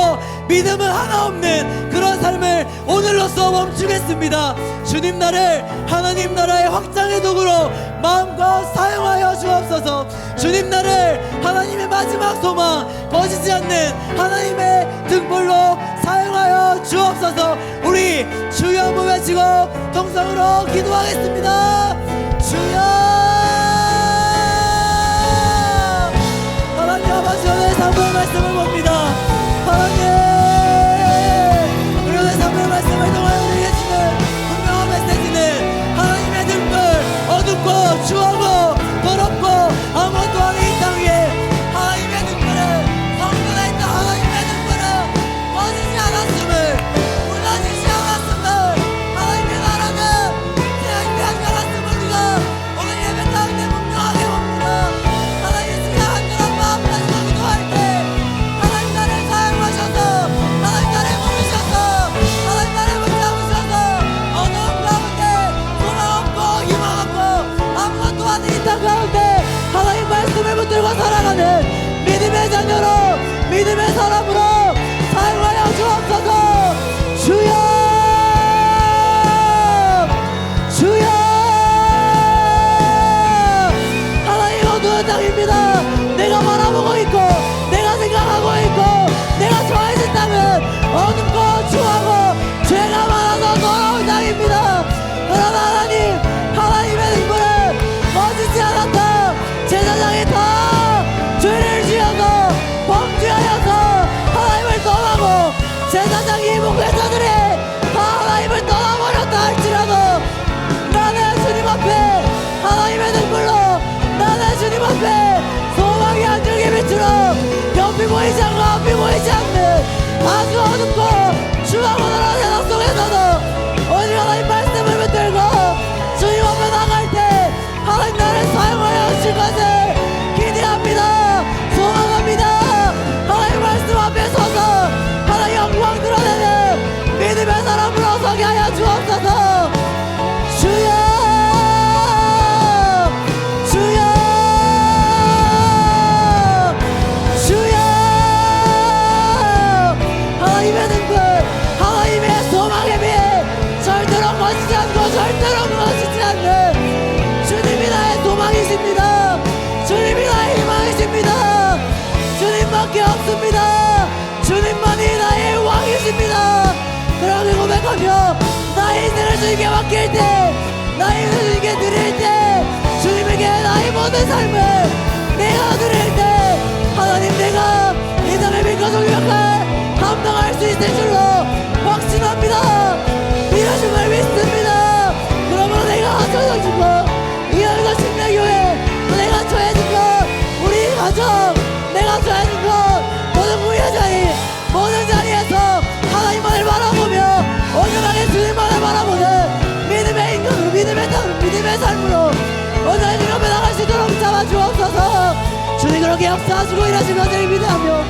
믿음은 하나 없는 그런 삶을 오늘로써 멈추겠습니다. 주님, 나를 하나님 나라의 확장의 도구로 마음껏 사용하여 주옵소서. 주님, 나를 하나님의 마지막 소망, 꺼지지 않는 하나님의 등불로 사용하여 주옵소서. 우리 주여 한번 외치고 통성으로 기도하겠습니다. 주여. 하나님 아버지, 오늘 사무의 말씀을 봅니다. 하나님, 우리 오늘 사무의 말씀을 통하여 우리에게 주는 분명한 메시지는 하나님의 등불, 어둡고 추하고 더럽고 아무것도 아닌 이 땅 위에 하나님의 등불을, 성전에 있던 하나님의 등불을 꺼지지 않았음을, 무너지지 않았음을, 하나님의 나라는 제한되지 않았음을 우리가 오늘 예배 가운데 분명하게 봅니다. 하나님, 지금 한절한 마음 가지고 기도할 때 하나님 나를 사용하셔서, 하나님 나를 부르셔서, 하나님 나를 붙잡으셔서 어두운 가운데 소망 없고 희망 없고 아무것도 아닌 이 땅 가운데 하나님 말씀을 붙들고 살아가는 믿음의 자녀로, 믿음의 사람으로 사용하여 주옵소서. 주여, 주여. 하나님, 어두운 땅입니다. 내가 바라보고 있고 내가 생각하고 있고 내가 좋아해진 땅은 어둡고 추하고 죄가 많아서 더러운 땅입니다. 그러나 하나님, 하나님의 등불은 꺼지지 않았다. 제사장이 다 죄를 지어서 범죄하여서 하나님을 떠나고 제사장이 목회자들이 다 하나님을 떠나버렸다 할지라도 나는 주님 앞에 하나님의 등불로, 나는 주님 앞에 소망이 한 줄기 빛으로 옆이 보이지 않고 앞이 보이지 않는 아주 어둡고 추하고 더러운 세상 속에서도 오직 하나님 말씀을 붙들고 주님 앞에 나갈 때 하나님 나를 사용하여 주실 것을 기대합니다. 소망합니다. 하나님 말씀 앞에 서서 하나님 영광 드러내는 믿음의 사람으로 서게 하여 주옵소서. 주여, 주여, 주여. 하나님의 등불, 하나님의 맡길 때 나의 주님께 드릴 때 주님에게 나의 모든 삶을 내가 드릴 때 하나님 내가 이 땅의 빛과 역할 감당할 수 있을 줄로 확신합니다. 이러심을 믿습니다. 그러므로 내가 전성주고 이하면서 신명교회 또 내가 처해진 것 우리 가정 내가 처해진 것 모든 부여자리 모든 자리에서 하나님만을 바라보며 온전하게 주님만을 바라보는 믿음의 인격으로 믿음의 삶으로 온전히 주님 앞에 나갈 수 있도록 잡아주옵소서. 주님 그렇게 역사하시고 일하시는 것을 믿으며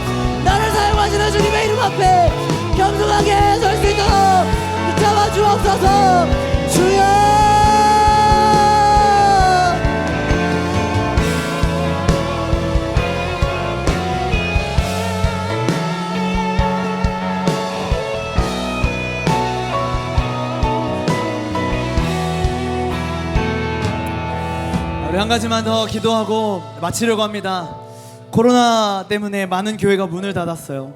나를 사용하시는 주님의 이름 앞에 겸손하게 설 수 있도록 잡아주옵소서. 주여 우리 한 가지만 더 기도하고 마치려고 합니다. 코로나 때문에 많은 교회가 문을 닫았어요.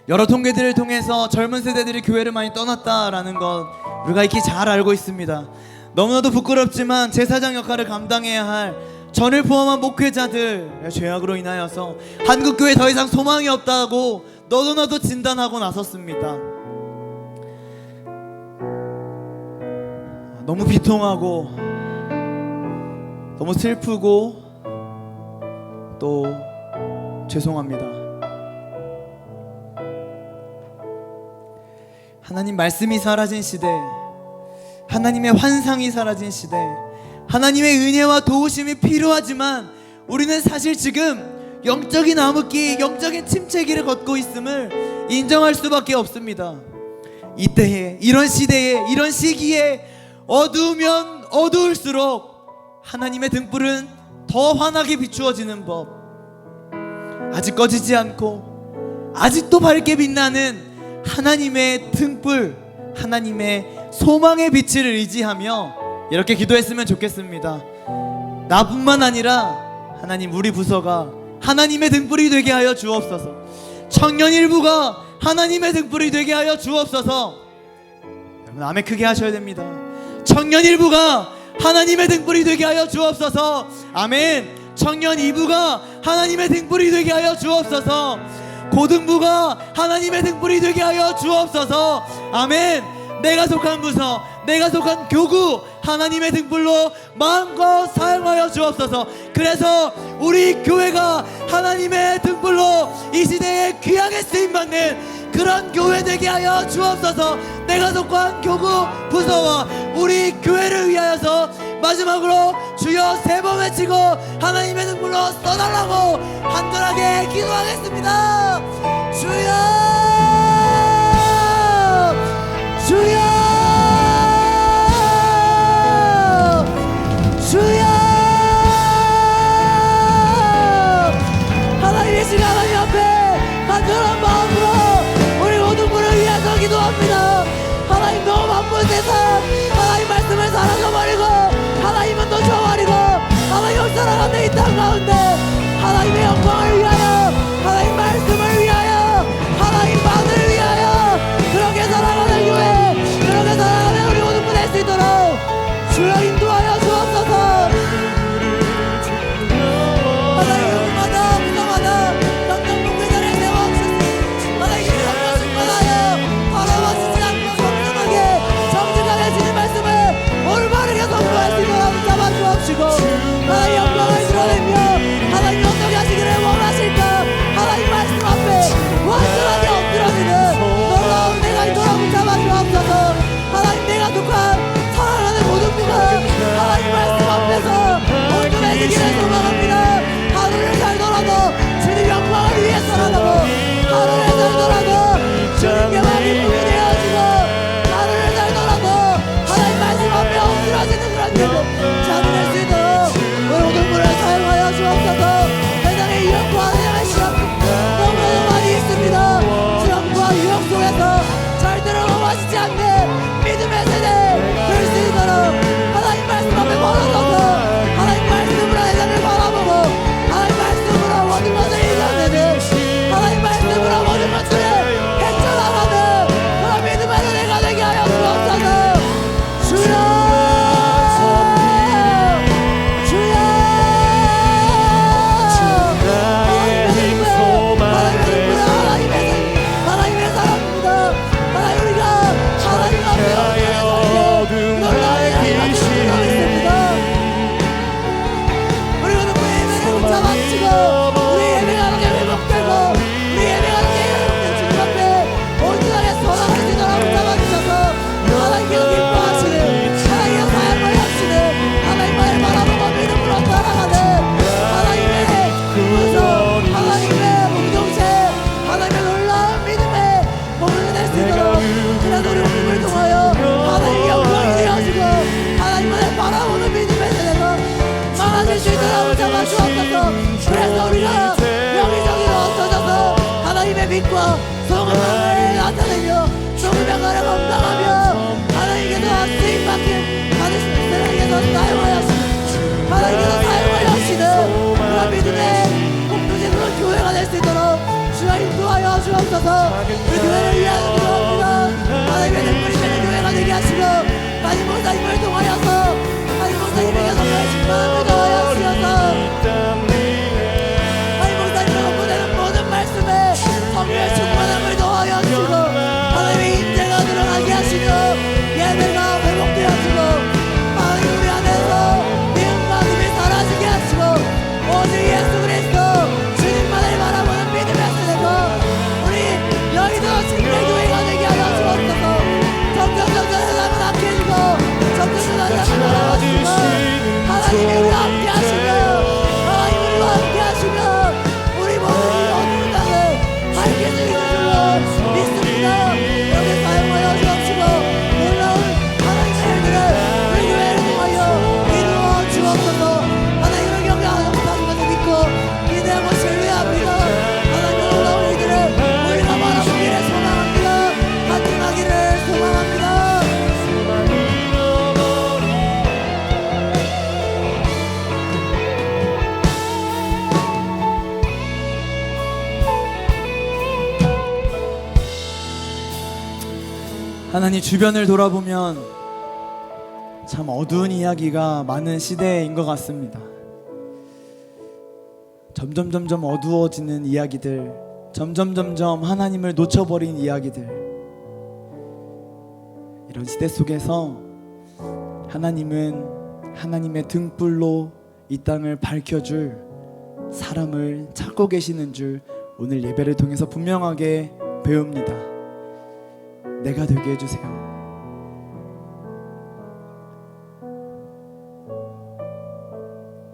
여러 통계들을 통해서 젊은 세대들이 교회를 많이 떠났다라는 것 우리가 익히 잘 알고 있습니다. 너무나도 부끄럽지만 제사장 역할을 감당해야 할 저를 포함한 목회자들 죄악으로 인하여서 한국교회 더 이상 소망이 없다고 너도나도 진단하고 나섰습니다. 너무 비통하고 너무 슬프고 또 죄송합니다. 하나님 말씀이 사라진 시대, 하나님의 환상이 사라진 시대, 하나님의 은혜와 도우심이 필요하지만 우리는 사실 지금 영적인 암흑기, 영적인 침체기를 걷고 있음을 인정할 수밖에 없습니다. 이때에, 이런 시대에, 이런 시기에 어두우면 어두울수록 하나님의 등불은 더 환하게 비추어지는 법, 아직 꺼지지 않고 아직도 밝게 빛나는 하나님의 등불, 하나님의 소망의 빛을 의지하며 이렇게 기도했으면 좋겠습니다. 나뿐만 아니라 하나님 우리 부서가 하나님의 등불이 되게 하여 주옵소서. 청년 일부가 하나님의 등불이 되게 하여 주옵소서. 여러분 아멘 크게 하셔야 됩니다. 청년 일부가 하나님의 등불이 되게 하여 주옵소서. 아멘. 청년 2부가 하나님의 등불이 되게 하여 주옵소서. 고등부가 하나님의 등불이 되게 하여 주옵소서. 아멘. 내가 속한 부서, 내가 속한 교구 하나님의 등불로 마음껏 사용하여 주옵소서. 그래서 우리 교회가 하나님의 등불로 이 시대에 귀하게 쓰임받는 그런 교회 되게 하여 주옵소서. 내가 속한 교구 부서와 우리 교회를 위하여서 마지막으로 주여 3번 외치고 하나님의 등불로 써달라고 간절하게 기도하겠습니다. 주여 주여 주여 하나님의 시간 하나님 앞에 간절한 마음으로 우리 모든 분을 위해서 기도합니다. 하나님 너무 바쁜 세상 하나님 말씀을 사라져버리고 하나님은 놓쳐버리고 하나님 살아가는 이 땅 가운데 하나님의 영광을 위하여 하나님 말씀을 위하여 하나님만을 위하여 그렇게 살아가는 교회 붙잡아 주옵소서. 그래서 우리가 여기저기로 흩어져서 하나님의 빛과 성령을 나타내며 성령을 감당하며 하나님께서 쓰임받긴 하나님께서 사용하여 하나님께서 사용하여 하시는 그런 믿음의 공동체 그런 교회가 될 수 있도록 주여 인도하여 주옵소서. 그 교회를 위하여 기도합니다. 하나님의 능력이 되는 교회가 되게 하시고 하나님 목사님을 통하여서 하나님 목사님에게서 말씀을 더하여 주셔서 하나님 목사님을 공부되는 모든 말씀에 성령의 충만함을 더하여 주시고 하나님의 임재가 들어가게 하시고 예배가 회복되어지고 하나님 우리 안에서 미움과 힘이 사라지게 하시고 오직 예수 그리스도 주님만을 바라보는 믿음의 세대고 우리 여의도 침례교회가 되게 하여 주옵소서. 점점 세상은 악해지고 점점 세상은 바라보시고 하나님이 우리와 함께 하시며 하나님 우리와 함께 하시며 우리 모든 이 어두운 땅을 밝게 해주실 줄 믿습니다. 여기 사용하여 주옵시고 놀라운 하나님의 일들을 우리 교회를 통하여 이루어 주옵소서. 하나님을 경외하는 것을 믿고 기대하고 신뢰합니다. 하나님의 놀라운 일들을 우리가 바라보기를 소망합니다. 나타나기를 소망합니다. 하나님, 주변을 돌아보면 참 어두운 이야기가 많은 시대인 것 같습니다. 점점 어두워지는 이야기들, 점점 하나님을 놓쳐버린 이야기들. 이런 시대 속에서 하나님은 하나님의 등불로 이 땅을 밝혀줄 사람을 찾고 계시는 줄 오늘 예배를 통해서 분명하게 배웁니다. 내가 되게 해주세요.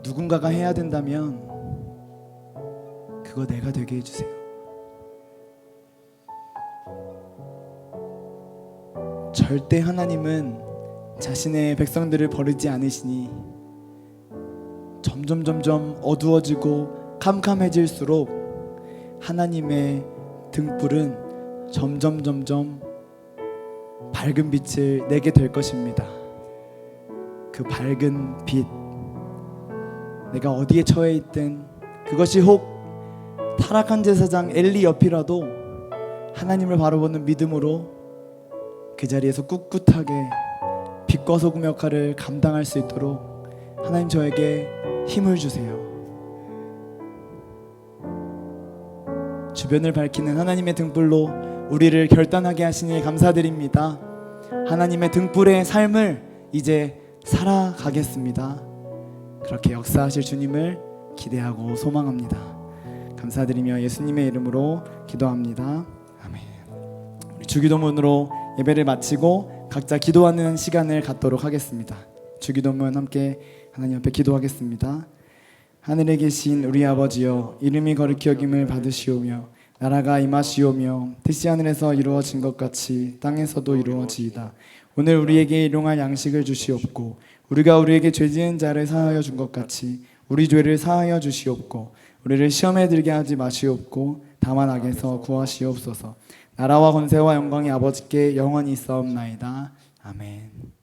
누군가가 해야 된다면 그거 내가 되게 해주세요. 절대 하나님은 자신의 백성들을 버리지 않으시니 점점 어두워지고 캄캄해질수록 하나님의 등불은 점점 밝은 빛을 내게 될 것입니다. 그 밝은 빛, 내가 어디에 처해 있든, 그것이 혹 타락한 제사장 엘리 옆이라도 하나님을 바라보는 믿음으로 그 자리에서 꿋꿋하게 빛과 소금 역할을 감당할 수 있도록 하나님 저에게 힘을 주세요. 주변을 밝히는 하나님의 등불로 우리를 결단하게 하시니 감사드립니다. 하나님의 등불의 삶을 이제 살아가겠습니다. 그렇게 역사하실 주님을 기대하고 소망합니다. 감사드리며 예수님의 이름으로 기도합니다. 아멘. 우리 주기도문으로 예배를 마치고 각자 기도하는 시간을 갖도록 하겠습니다. 주기도문 함께 하나님 앞에 기도하겠습니다. 하늘에 계신 우리 아버지여, 이름이 거룩히 여김을 받으시오며 나라가 임하시오며 뜻이 하늘에서 이루어진 것 같이 땅에서도 이루어지이다. 오늘 우리에게 일용할 양식을 주시옵고 우리가 우리에게 죄 지은 자를 사하여 준 것 같이 우리 죄를 사하여 주시옵고 우리를 시험에 들게 하지 마시옵고 다만 악에서 구하시옵소서. 나라와 권세와 영광이 아버지께 영원히 있사옵나이다. 아멘.